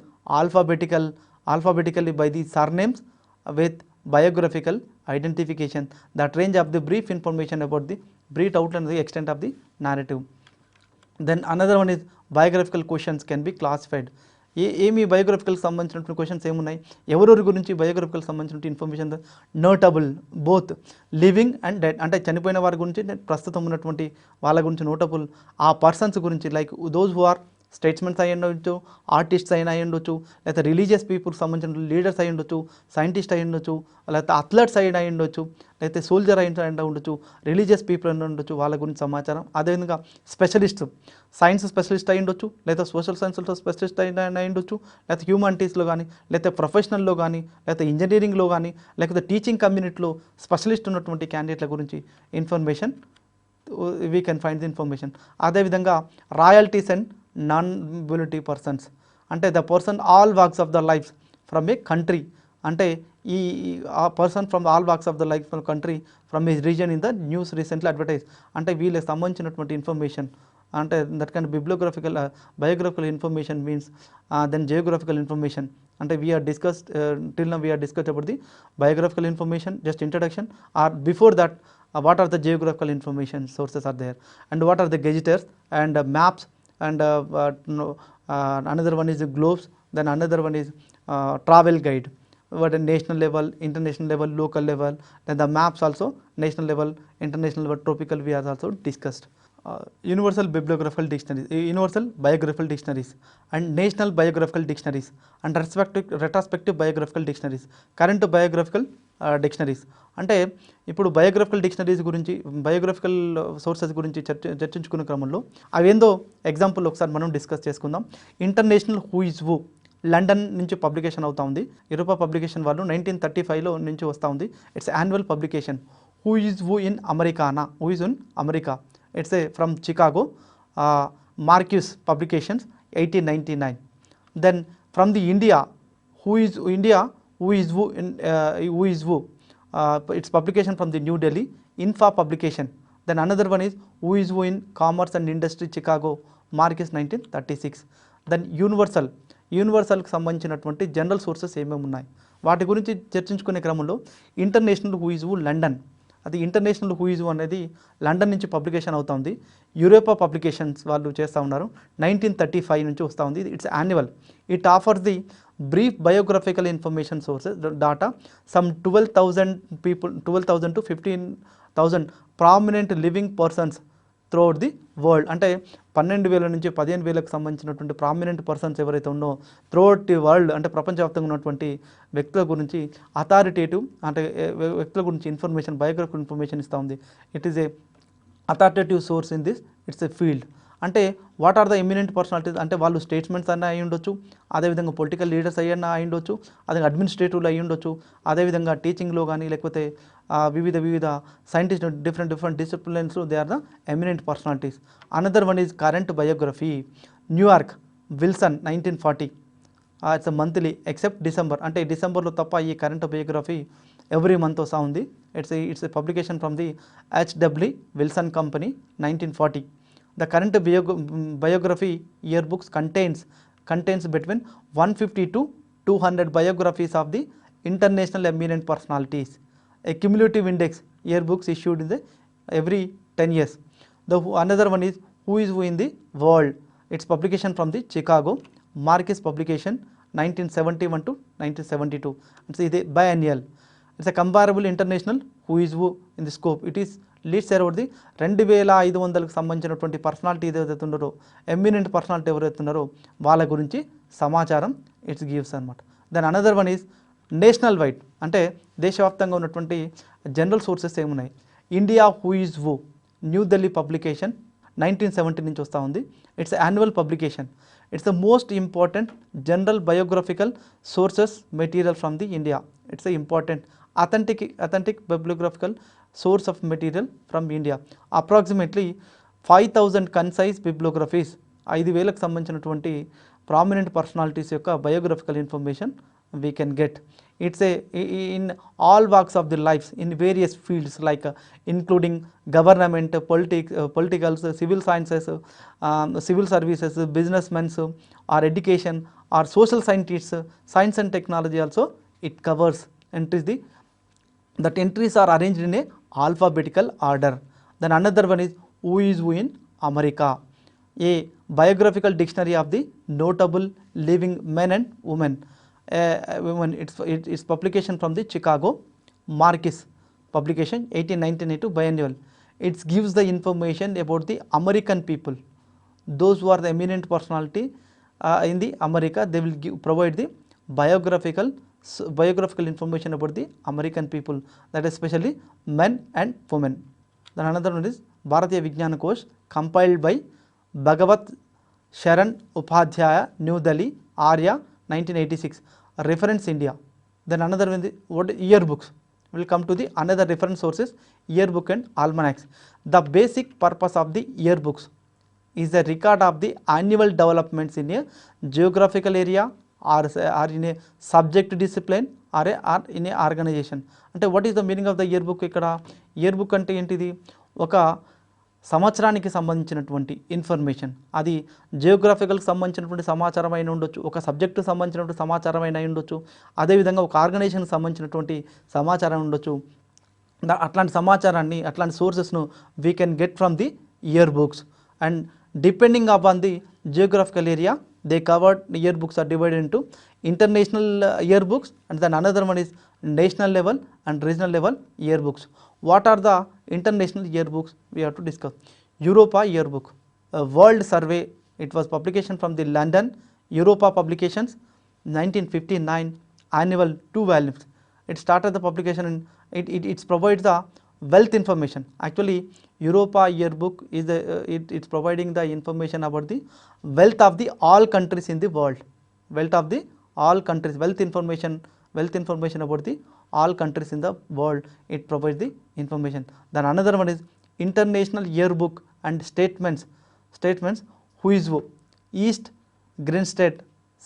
alphabetically by the surnames with biographical identification that range of the brief information about the brief outline and the extent of the narrative. Then another one is biographical questions can be classified. ఏమి biographical సంబంధించినటువంటి questions ఏమున్నాయి, ఎవరెవరి గురించి biographical సంబంధించిన information. Notable both living and dead, అంటే చనిపోయిన వారి గురించి ప్రస్తుతం ఉన్నటువంటి వాళ్ళ గురించి. నోటబుల్ ఆ పర్సన్స్ గురించి లైక్ దోస్ హూ ఆర్ స్టేట్స్మెన్స్ అయి ఉండొచ్చు, ఆర్టిస్ట్స్ అయినా అయి ఉండొచ్చు, లేకపోతే రిలీజియస్ పీపుల్కి సంబంధించిన లీడర్స్ అయి ఉండొచ్చు, సైంటిస్ట్ అయి ఉండొచ్చు, లేకపోతే అథ్లెట్స్ అయి ఉండొచ్చు, లేకపోతే సోల్జర్ అయి ఉండొచ్చు, రిలీజియస్ పీపుల్ అయి ఉండొచ్చు, వాళ్ళ గురించి సమాచారం. అదేవిధంగా స్పెషలిస్ట్, సైన్స్ స్పెషలిస్ట్ అయి ఉండొచ్చు, లేదా సోషల్ సైన్స్లో స్పెషలిస్ట్ అయి ఉండొచ్చు, లేకపోతే హ్యూమానిటీస్లో కానీ, లేకపోతే ప్రొఫెషనల్లో కానీ, లేకపోతే ఇంజనీరింగ్లో కానీ, లేకపోతే టీచింగ్ కమ్యూనిటీలో స్పెషలిస్ట్ ఉన్నటువంటి క్యాండిడేట్ల గురించి information we can find the information. అదేవిధంగా royalties and non mobility persons అంటే the person all walks of the life from a country అంటే ఈ person from all walks of the life from country from his region in the news recently advertise అంటే వీళ్ళకి సంబంధించినటువంటి information అంటే that kind bibliographical biographical information means then geographical information అంటే we are discussed till now we are discussed about the biographical information just introduction or before that what are the geographical information sources are there and what are the gazetteers and maps and another one is the globes, then another one is travel guide what a national level, international level, local level, then the maps also national level, international level, tropical we are also discussed. Universal bibliographical dictionaries, universal biographical dictionaries and national biographical dictionaries and retrospective biographical dictionaries, current biographical dictionaries అంటే ఇప్పుడు biographical dictionaries గురించి biographical sources గురించి చర్చించుకునే క్రమంలో అవేందో example ఒకసారి మనం discuss చేసుకుందాం. International who is who London నుంచి పబ్లికేషన్ అవుతా ఉంది. యూరోపా పబ్లికేషన్ వాళ్ళు 1935లో నుంచి వస్తూ ఉంది. It's annual publication. Who is who in Americana, who is in America, it's a from Chicago, Marquis publications 1899. Then from the India who is India who is who in who is who its publication from the New Delhi, Infa publication. Then another one is who is who in commerce and industry, Chicago, Marcus 1936. Then universal కి సంబంధించినటువంటి general sources ఏమేమి ఉన్నాయి వాటి గురించి చర్చించుకునే క్రమంలో international who is who London, అది international who is who అనేది లండన్ నుంచి పబ్లికేషన్ అవుతా ఉంది. యూరోపా పబ్లికేషన్స్ వాళ్ళు చేస్తూ ఉన్నారు. 1935 నుంచి వస్తూ ఉంది. It's annual. It offers the brief biographical information sources data some 12,000 people, 12,000 to 15,000 prominent living persons throughout the world అంటే 12,000 నుంచి 15,000కు సంబంధించినటువంటి ప్రామినెంట్ పర్సన్స్ ఎవరైతే ఉన్నో త్రూఅవుట్ ది వరల్డ్ అంటే ప్రపంచవ్యాప్తంగా ఉన్నటువంటి వ్యక్తుల గురించి అథారిటేటివ్ అంటే వ్యక్తుల గురించి ఇన్ఫర్మేషన్ బయోగ్రఫికల్ ఇన్ఫర్మేషన్ ఇస్తూ ఉంది. It is a authoritative source in this it's a field. అంటే what are the eminent personalities అంటే వాళ్ళు స్టేట్మెంట్స్ అన్న అయి ఉండొచ్చు, అదేవిధంగా పొలిటికల్ లీడర్స్ అయ్యన్న అయి ఉండొచ్చు, అదే అడ్మినిస్ట్రేటివ్లో అయి ఉండొచ్చు, అదేవిధంగా టీచింగ్లో కానీ లేకపోతే వివిధ సైంటిస్ట్ డిఫరెంట్ డిసిప్లిన్స్లో they are the eminent personalities. Another one is current biography. New York Wilson 1940. It's monthly except December అంటే డిసెంబర్లో తప్ప ఈ కరెంట్ బయోగ్రఫీ ఎవ్రీ మంత్ వస్తూ ఉంది. It's publication from the HW Wilson company 1940. The current biography yearbooks contains between 150 to 200 biographies of the international eminent personalities. A cumulative index yearbooks issued in the every 10 years. Another one is who is who in the world. Its publication from the Chicago, Marcus publication 1971 to 1972. It's a biennial. It's a comparable international who is who in the scope. It is leads around the 2,500కు సంబంధించినటువంటి personality ఏదైతే ఉన్నారో eminent personality ఎవరైతే ఉన్నారో వాళ్ళ గురించి సమాచారం it's gives అనమాట. Then another one is national wide అంటే దేశవ్యాప్తంగా ఉన్నటువంటి జనరల్ సోర్సెస్ ఏమున్నాయి. India who is who New Delhi publication 1970 నుంచి వస్తూ ఉంది. It's annual publication. It's the most important general biographical sources material from the India. It's a important authentic bibliographical source of material from India. Approximately 5,000 concise bibliographies 5,000కు సంబంధించినటువంటి prominent personalities యొక్క biographical information we can get. It's a in all walks of the lifes in various fields like including government, politicals, civil sciences, civil services, business mens or education or social scientists, science and technology also it covers. That entries are arranged in a alphabetical order. Then another one is who is who in America, a biographical dictionary of the notable living men and women. Its publication from the Chicago, Marcus publication 1898 biennial. It gives the information about the American people, those who are the eminent personality in the America. They will provide the biographical information about the American people, that is especially men and women. Then another one is Bharatiya Vijnana Kosh compiled by Bhagavat Sharan Upadhyaya, New Delhi, Arya 1986. Reference India. Then another one is what yearbooks. will come to the another reference sources, yearbook and almanacs. The basic purpose of the yearbooks is a record of the annual developments in a geographical area or in a subject discipline or in a organization. అంటే what is the meaning of the yearbook? ఇక్కడ yearbook అంటే ఏంటిది, ఒక సంవత్సరానికి సంబంధించినటువంటి information, అది జియోగ్రఫికల్కి సంబంధించినటువంటి సమాచారం అయిన ఉండొచ్చు, ఒక సబ్జెక్టుకు సంబంధించినటువంటి సమాచారం అయినా ఉండొచ్చు, అదేవిధంగా ఒక ఆర్గనైజేషన్కి సంబంధించినటువంటి సమాచారం ఉండొచ్చు. అట్లాంటి సమాచారాన్ని, అట్లాంటి సోర్సెస్ను we can get from the year books. And depending upon the geographical area, they covered yearbooks are divided into international yearbooks and then another one is national level and regional level yearbooks. What are the international yearbooks? We have to discuss. Europa yearbook, a world survey, it was publication from the London Europa publications 1959, annual 2 volumes. It started the publication and it provides the wealth information. Actually Europa yearbook is it's providing the information about the wealth of the all countries in the world, wealth of the all countries, wealth information about the all countries in the world, it provides the information. Then another one is international yearbook and statements, who is who, East Grinstead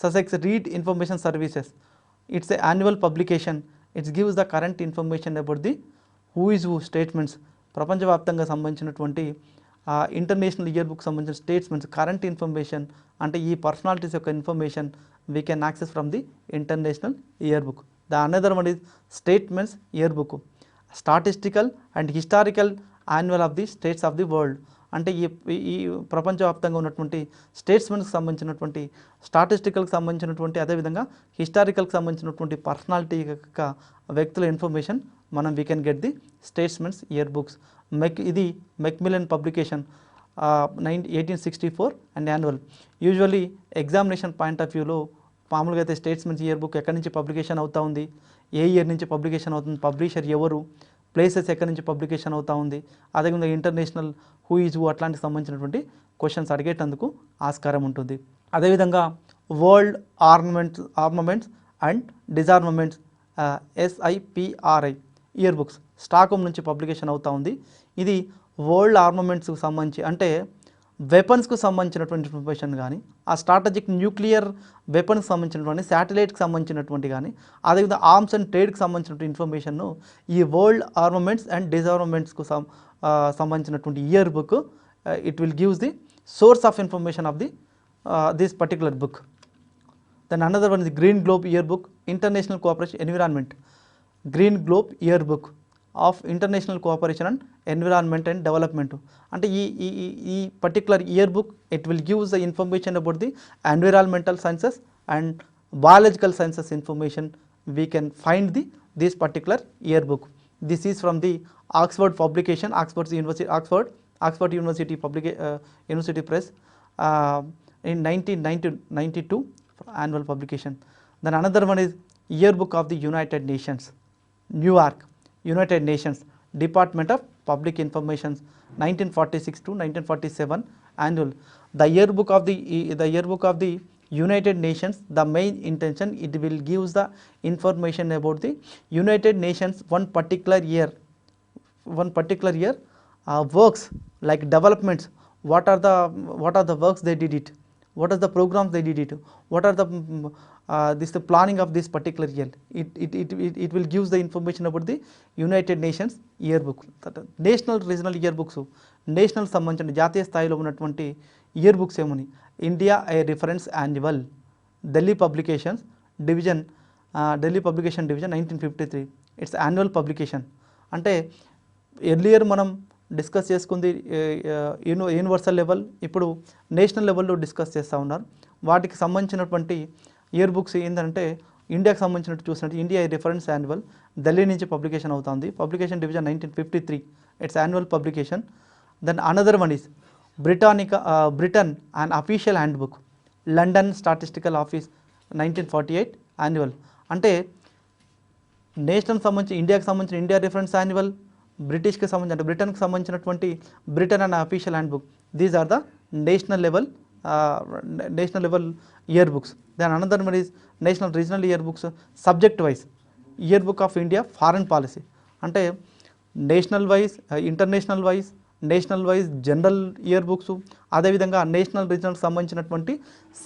Sussex Read Information Services, it's an annual publication, it gives the current information about the who is who statements, ప్రపంచవ్యాప్తంగా సంబంధించినటువంటి international year book సంబంధించిన statements, current information, అంటే ఈ personalities యొక్క information we can access from the international year book. The another one is statements year book, statistical and historical annual of the states of the world, అంటే ఈ ప్రపంచవ్యాప్తంగా ఉన్నటువంటి స్టేట్స్మెన్స్కి సంబంధించినటువంటి, స్టాటిస్టికల్కి సంబంధించినటువంటి, అదేవిధంగా హిస్టారికల్కి సంబంధించినటువంటి పర్సనాలిటీ యొక్క వ్యక్తుల ఇన్ఫర్మేషన్ మనం we can get the statesman's year books. ఇది Macmillan publication 1864 and annual. Usually examination point of వ్యూలో మామూలుగా అయితే స్టేట్స్మెన్స్ ఇయర్ బుక్ ఎక్కడి నుంచి పబ్లికేషన్ అవుతూ ఉంది, ఏ ఇయర్ నుంచి పబ్లికేషన్ అవుతుంది, పబ్లిషర్ ఎవరు, ప్లేసెస్ ఎక్కడి నుంచి పబ్లికేషన్ అవుతూ ఉంది, అదేవిధంగా ఇంటర్నేషనల్ హూ ఈజ్ హూ అట్లాంటికి సంబంధించినటువంటి క్వశ్చన్స్ అడిగేటందుకు ఆస్కారం ఉంటుంది. అదేవిధంగా world armaments and disarmaments SIPRI year books Stockholm నుంచి పబ్లికేషన్ అవుతూ ఉంది. ఇది వరల్డ్ ఆర్మమెంట్స్కి సంబంధించి, అంటే వెపన్స్కు సంబంధించినటువంటి ఇన్ఫర్మేషన్ కానీ, ఆ స్ట్రాటజిక్ న్యూక్లియర్ వెపన్స్కి సంబంధించినటువంటి, శాటిలైట్కి సంబంధించినటువంటి కానీ, అదేవిధంగా ఆర్మ్స్ అండ్ ట్రేడ్కి సంబంధించినటువంటి ఇన్ఫర్మేషన్ను ఈ వరల్డ్ ఆర్మమెంట్స్ అండ్ డిజార్మమెంట్స్కు సంబంధించినటువంటి year book, it will gives the source of information of the this particular book. Then another one is Green Globe Yearbook, International Cooperation Environment, Green Globe Yearbook of International Cooperation and Environment and Development. అంటే ఈ particular year book it will gives the information about the environmental sciences and biological sciences information we can find this particular year book. This is from the Oxford publication, Oxford university press in 1992 annual publication. Then another one is Yearbook of the United Nations, New York, United Nations, Department of Public Information, 1946 to 1947 annual. The yearbook of the United Nations, the main intention, it will gives the information about the United Nations one particular year works, like developments, what are the works they did it, what are the programs they did it, what are the the planning of this particular year. It will gives the information about the United Nations yearbook. National regional year books, national సంబంధించిన జాతీయ స్థాయిలో ఉన్నటువంటి year books ఏమని, India A reference annual, Delhi publication division 1953, it's annual publication. అంటే earlier మనం discuss చేసుకుంది universal level, ఇప్పుడు national లెవెల్లో డిస్కస్ చేస్తూ ఉన్నారు. వాటికి సంబంధించినటువంటి ఇయర్ బుక్స్ ఏంటంటే ఇండియాకి సంబంధించినట్టు చూసినట్టు ఇండియా రిఫరెన్స్ యాన్యువల్ ఢిల్లీ నుంచి పబ్లికేషన్ అవుతుంది, publication division 1953, it's annual publication. Then another one is Britain and official hand book, London statistical office 1948 annual. అంటే నేషనల్ సంబంధించి ఇండియాకి సంబంధించిన ఇండియా రిఫరెన్స్ యాన్యువల్, బ్రిటిష్కి సంబంధించి అంటే బ్రిటన్కి సంబంధించినటువంటి Britain and official hand book, these are the national level year books. Then another one is national regional year books, subject wise, year book of India foreign policy, అంటే national wise, international wise, national wise general year books, అదేవిధంగా national రీజనల్కి సంబంధించినటువంటి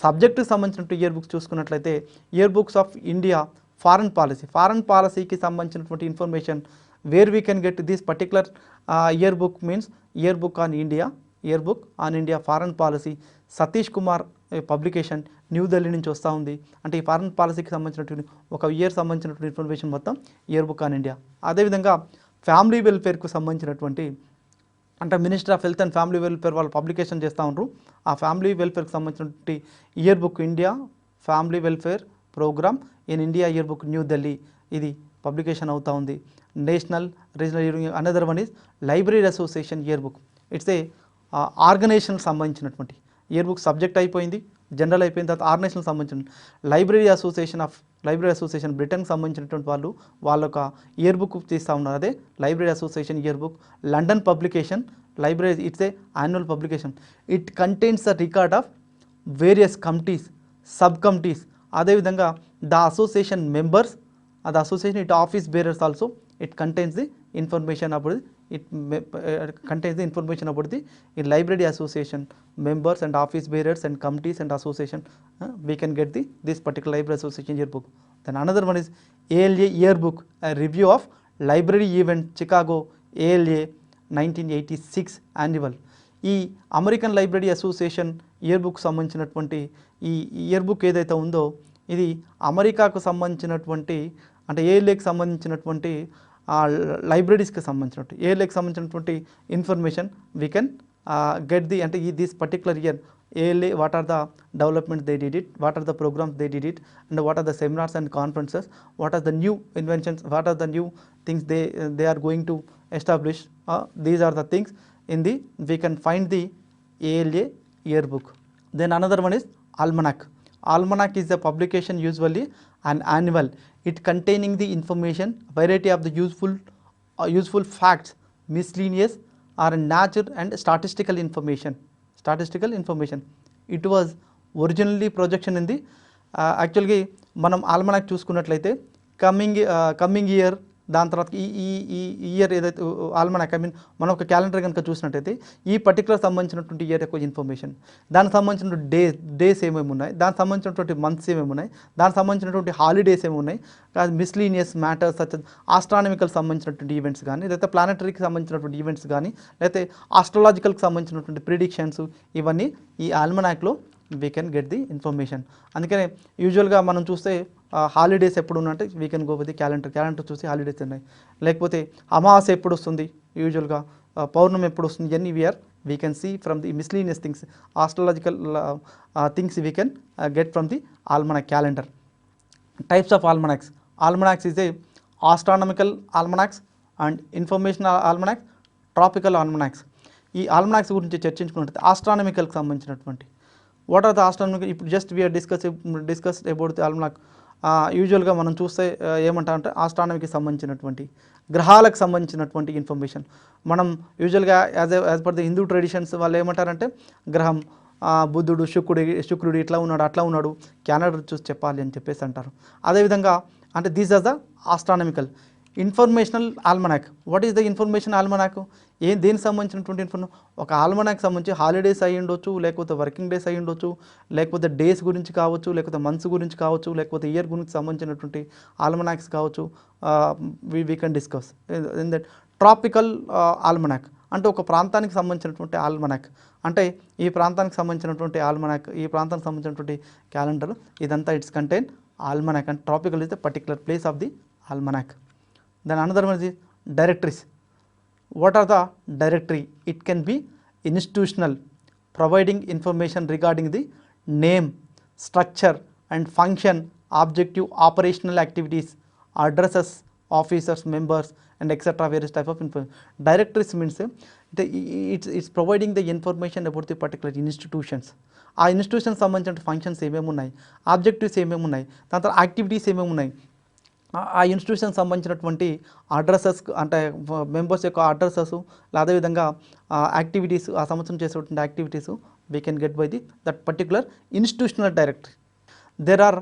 సబ్జెక్టుకి సంబంధించినటువంటి year books చూసుకున్నట్లయితే year books of India foreign పాలసీకి సంబంధించినటువంటి information where we can get this particular year book means year book on India foreign policy Satish Kumar publication New Delhi నుంచి వస్తూ ఉంది. అంటే ఈ ఫారెన్ పాలసీకి సంబంధించినటువంటి ఒక ఇయర్ సంబంధించినటువంటి ఇన్ఫర్మేషన్ మొత్తం ఇయర్ బుక్ ఆన్ ఇండియా. అదేవిధంగా ఫ్యామిలీ వెల్ఫేర్కు సంబంధించినటువంటి అంటే minister of health and family welfare వాళ్ళు పబ్లికేషన్ చేస్తూ ఉంటారు. ఆ ఫ్యామిలీ వెల్ఫేర్కి సంబంధించినటువంటి year book India family welfare programme in India year book New Delhi, ఇది పబ్లికేషన్ అవుతూ ఉంది. National regional another one is library association year book. It's a ఆర్గనైజేషన్కి సంబంధించినటువంటి ఇయర్ బుక్. సబ్జెక్ట్ అయిపోయింది, జనరల్ అయిపోయిన తర్వాత ఆర్గనైజేషన్కి సంబంధించిన లైబ్రరీ అసోసియేషన్ బ్రిటన్కి సంబంధించినటువంటి వాళ్ళొక ఇయర్ బుక్ తీస్తూ ఉన్నారు. అదే library association year book. London publication library, it's a annual publication. It contains the record of various committees, sub committees. అదేవిధంగా the association members, the association it office bearers also, it contains the information about the in library association members and office bearers and committees and association. We can get this particular library association yearbook. Then another one is ALA yearbook, a review of library event Chicago ALA 1986 annual. ఈ American library association year book సంబంధించినటువంటి ఈ year book ఏదైతే ఉందో ఇది అమెరికాకు సంబంధించినటువంటి అంటే ఏఎల్ఏకి సంబంధించినటువంటి లైబ్రరీస్కి సంబంధించినటువంటి ఇన్ఫర్మేషన్ వీ కెన్ గెట్ అంటే this particular year ALA, what are the developments they did it, what are the programs they did it, and what are the seminars and conferences, what are the new inventions, what are the new things they are going to establish. These are the things we can find the ALA yearbook. Then another one is almanac. Almanac is a publication usually an annual. It containing the information, variety of the useful facts, miscellaneous or nature and statistical information. It was originally projection in the actually మనం ఆల్మనాక్ చూసుకున్నట్లయితే coming year దాని తర్వాత ఈ year ఏదైతే ఆల్మనాక్ మనం ఒక calendar కనుక చూసినట్టయితే ఈ పర్టికులర్ సంబంధించినటువంటి ఇయర్ యొక్క ఇన్ఫర్మేషన్, దానికి సంబంధించినటువంటి డేస్ ఏమేమి ఉన్నాయి, దానికి సంబంధించినటువంటి మంత్స్ ఏమేమి ఉన్నాయి, దానికి సంబంధించినటువంటి హాలిడేస్ ఏమి ఉన్నాయి, మిస్లీనియస్ మ్యాటర్స్ సచ్ ఆస్ట్రానమికల్ సంబంధించినటువంటి ఈవెంట్స్ కానీ, లేకపోతే ప్లానటరీకి సంబంధించినటువంటి ఈవెంట్స్ కానీ, లేకపోతే ఆస్ట్రాలజికల్కి సంబంధించినటువంటి ప్రిడిక్షన్స్, ఇవన్నీ ఈ ఆల్మనాక్లో we can get the information. అందుకనే యూజువల్గా మనం చూస్తే హాలిడేస్ ఎప్పుడు ఉన్నట్టే we can go with the calendar చూసి హాలిడేస్ ఉన్నాయి, లేకపోతే అమావాస్య ఎప్పుడు వస్తుంది, యూజువల్గా పౌర్ణమి ఎప్పుడు వస్తుంది, ఇవన్నీ we can see from the miscellaneous things, astrological things we can get from the almanac calendar. Types of almanacs. Almanacs is a astronomical almanacs and informational almanacs, tropical almanacs. ఈ ఆల్మనాక్స్ గురించి చర్చించుకున్నట్లయితే ఆస్ట్రానమికల్కి సంబంధించినటువంటి వాట్ ఆర్ ద ఆస్ట్రానమికల్, ఇప్పుడు just we are discuss about the almanac. యూజువల్గా మనం చూస్తే ఏమంటారంటే ఆస్ట్రానమీకి సంబంధించినటువంటి గ్రహాలకు సంబంధించినటువంటి ఇన్ఫర్మేషన్ మనం యూజువల్గా as per the Hindu traditions వాళ్ళు ఏమంటారంటే గ్రహం బుద్ధుడు శుక్రుడు ఇట్లా ఉన్నాడు అట్లా ఉన్నాడు క్యాలెండర్ చూసి చెప్పాలి అని చెప్పేసి అంటారు. అదేవిధంగా అంటే these are the astronomical. Informational almanac. What is the information almanac? దేనికి సంబంధించినటువంటి ఇన్ఫర్మేషన్? ఒక ఆల్మనాక్ సంబంధించి హాలిడేస్ అయ్యి ఉండొచ్చు, లేకపోతే వర్కింగ్ డేస్ అయ్యి ఉండొచ్చు, లేకపోతే డేస్ గురించి కావచ్చు, లేకపోతే మంత్స్ గురించి కావచ్చు, లేకపోతే ఇయర్ గురించి సంబంధించినటువంటి ఆల్మనాక్స్ కావచ్చు. We can discuss in that. Tropical almanac అంటే ఒక ప్రాంతానికి సంబంధించినటువంటి ఆల్మనాక్, అంటే ఈ ప్రాంతానికి సంబంధించినటువంటి ఆల్మనాక్, ఈ ప్రాంతానికి సంబంధించినటువంటి క్యాలెండర్, ఇదంతా it's contain almanac. And tropical is the particular place of the almanac. Then another one is directories. What are the directory? It can be institutional, providing information regarding the name, structure and function, objective, operational activities, addresses, officers, members and etc. various type of information. Directories means it's providing the information about the particular institutions. ఆ institution సంబంధించిన functions ఏమేమి ఉన్నాయి, objectives ఏమేమి ఉన్నాయి, దాని తర్వాత activities ఏమేమి ఉన్నాయి, ఆ ఇన్స్టిట్యూషన్ సంబంధించినటువంటి అడ్రసెస్ అంటే మెంబర్స్ యొక్క అడ్రసెస్, అదేవిధంగా యాక్టివిటీస్, ఆ సంవత్సరం చేసేటువంటి activities we can get by that particular institutional directory. There are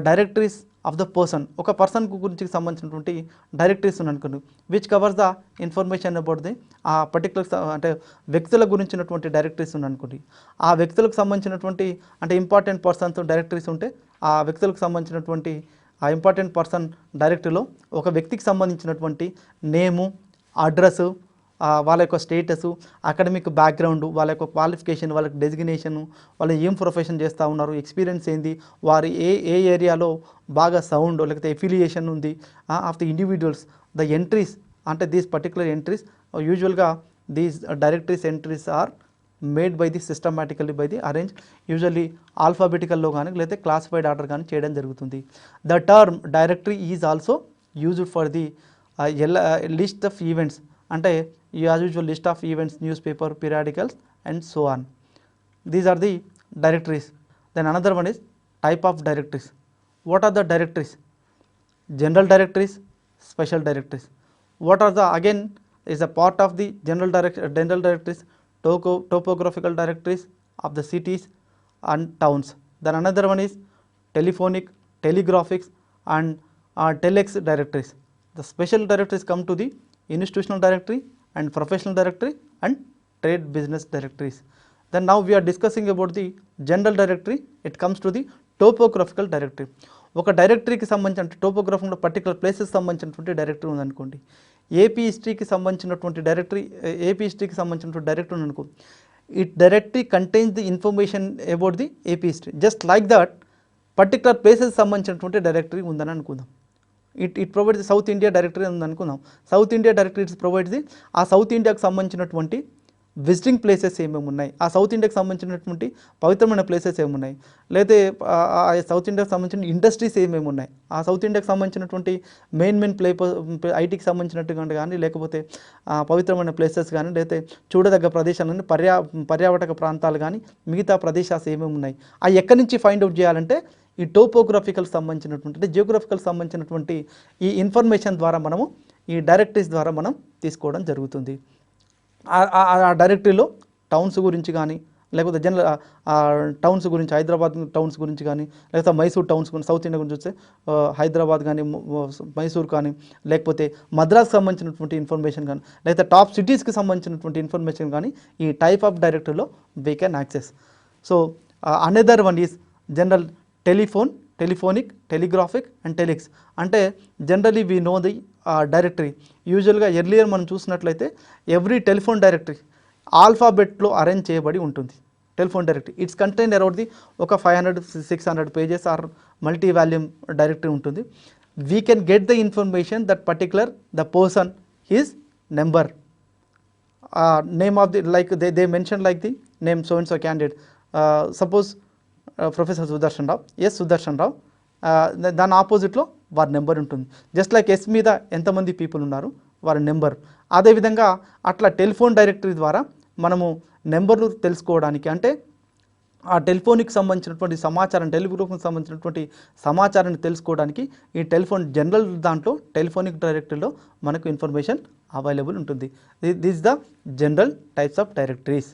directories of the person, ఒక పర్సన్ గురించి సంబంధించినటువంటి డైరెక్టరీస్ ఉన్నాయనుకోండి, which covers the information about the ఆ పర్టికులర్ అంటే వ్యక్తుల గురించినటువంటి డైరెక్టరీస్ ఉన్నాయనుకోండి, ఆ వ్యక్తులకు సంబంధించినటువంటి అంటే ఇంపార్టెంట్ పర్సన్స్ డైరెక్టరీస్ ఉంటే ఆ వ్యక్తులకు సంబంధించినటువంటి ఆ ఇంపార్టెంట్ పర్సన్ డైరెక్టరీలో ఒక వ్యక్తికి సంబంధించినటువంటి నేము, అడ్రస్, వాళ్ళ యొక్క స్టేటసు, అకాడమిక్ బ్యాక్గ్రౌండ్, వాళ్ళ యొక్క క్వాలిఫికేషన్, వాళ్ళకి డెసిగ్నేషను, వాళ్ళు ఏం ప్రొఫెషన్ చేస్తూ ఉన్నారు, ఎక్స్పీరియన్స్ ఏంది, వారు ఏ ఏరియాలో బాగా సౌండ్ లేకపోతే ఎఫిలియేషన్ ఉంది of the individuals, the entries అంటే దీస్ పర్టికులర్ ఎంట్రీస్ యూజువల్గా these directories entries are made by the systematically by the arrange usually ఆల్ఫాబెటికల్లో కానీ లేదా క్లాసిఫైడ్ ఆర్డర్ కానీ చేయడం జరుగుతుంది. The term directory is also used for the list of events, అంటే as usual list of events, newspaper, periodicals and so on. These are the directories. Then another one is type of directories. What are the directories? General directories, special directories. What are the, again is a part of the general directories, topographical directories of the cities and towns. Then another one is telephonic, telegraphics and telex directories. The special directories come to the institutional directory and professional directory and trade business directories. Then now we are discussing about the general directory. It comes to the topographical directory. ఒక డైరెక్టరీకి సంబంధించిన టోపోగ్రఫీలో particular places సంబంధించినటువంటి directory ఉందనుకోండి, AP హిస్టరీకి సంబంధించినటువంటి directory, AP హిస్టరీకి సంబంధించినటువంటి డైరెక్టరీ ఉందనుకో, it directory contains the information about the AP history. Just like that particular places సంబంధించినటువంటి డైరెక్టరీ ఉందని అనుకుందాం. It provides South India directory ఉందనుకుందాం. South India directory it's provides the ఆ సౌత్ ఇండియాకి సంబంధించినటువంటి విజిటింగ్ ప్లేసెస్ ఏమేమి ఉన్నాయి, ఆ సౌత్ ఇండియాకి సంబంధించినటువంటి పవిత్రమైన ప్లేసెస్ ఏమున్నాయి, లేదా సౌత్ ఇండియాకి సంబంధించిన ఇండస్ట్రీస్ ఏమేమి ఉన్నాయి, ఆ సౌత్ ఇండియాకి సంబంధించినటువంటి మెయిన్ ఐటీకి సంబంధించినట్టుగా కానీ లేకపోతే పవిత్రమైన ప్లేసెస్ కానీ లేకపోతే చూడదగ్గ ప్రదేశాలు కానీ పర్యావటక ప్రాంతాలు కానీ మిగతా ప్రదేశాలు ఏమేమి ఉన్నాయి, అవి ఎక్కడి నుంచి ఫైండ్ అవుట్ చేయాలంటే ఈ టోపోగ్రఫికల్ సంబంధించినటువంటి అంటే జియోగ్రఫికల్ సంబంధించినటువంటి ఈ ఇన్ఫర్మేషన్ ద్వారా మనము ఈ డైరెక్టరీస్ ద్వారా మనం తీసుకోవడం జరుగుతుంది. ఆ డైరెక్టరీలో టౌన్స్ గురించి కానీ లేకపోతే టౌన్స్ గురించి హైదరాబాద్ టౌన్స్ గురించి కానీ లేకపోతే మైసూర్ టౌన్స్ గురించి, సౌత్ ఇండియా గురించి వస్తే హైదరాబాద్ కానీ మైసూర్ కానీ లేకపోతే మద్రాస్కి సంబంధించినటువంటి ఇన్ఫర్మేషన్ కానీ లేకపోతే టాప్ సిటీస్కి సంబంధించినటువంటి ఇన్ఫర్మేషన్ కానీ ఈ టైప్ ఆఫ్ డైరెక్టరీలో we can access. So another one is general telephone, telephonic, telegraphic and telex. అంటే generally we know the directory. యూజువల్గా ఎర్లియర్ మనం చూసినట్లయితే ఎవ్రీ టెలిఫోన్ డైరెక్టరీ ఆల్ఫాబెట్లో అరేంజ్ చేయబడి ఉంటుంది. Telephone directory it's contain around the ఒక 500-600 pages or multi volume directory ఉంటుంది. We can get the information that particular the person his number, name of the like they mention like the name so and so candidate, suppose professor Sudarshan Rao, S Sudarshan Rao, దాని ఆపోజిట్లో వారి number ఉంటుంది. Just like yes మీద ఎంతమంది people ఉన్నారు వారి number. అదేవిధంగా అట్లా టెలిఫోన్ డైరెక్టరీ ద్వారా మనము నెంబర్లు తెలుసుకోవడానికి అంటే ఆ టెలిఫోన్కి సంబంధించినటువంటి సమాచారం, టెలిగ్రాఫ్కి సంబంధించినటువంటి సమాచారాన్ని తెలుసుకోవడానికి ఈ టెలిఫోన్ జనరల్ దాంట్లో టెలిఫోనిక్ డైరెక్టరీలో మనకు ఇన్ఫర్మేషన్ అవైలబుల్ ఉంటుంది. This the general types of directories.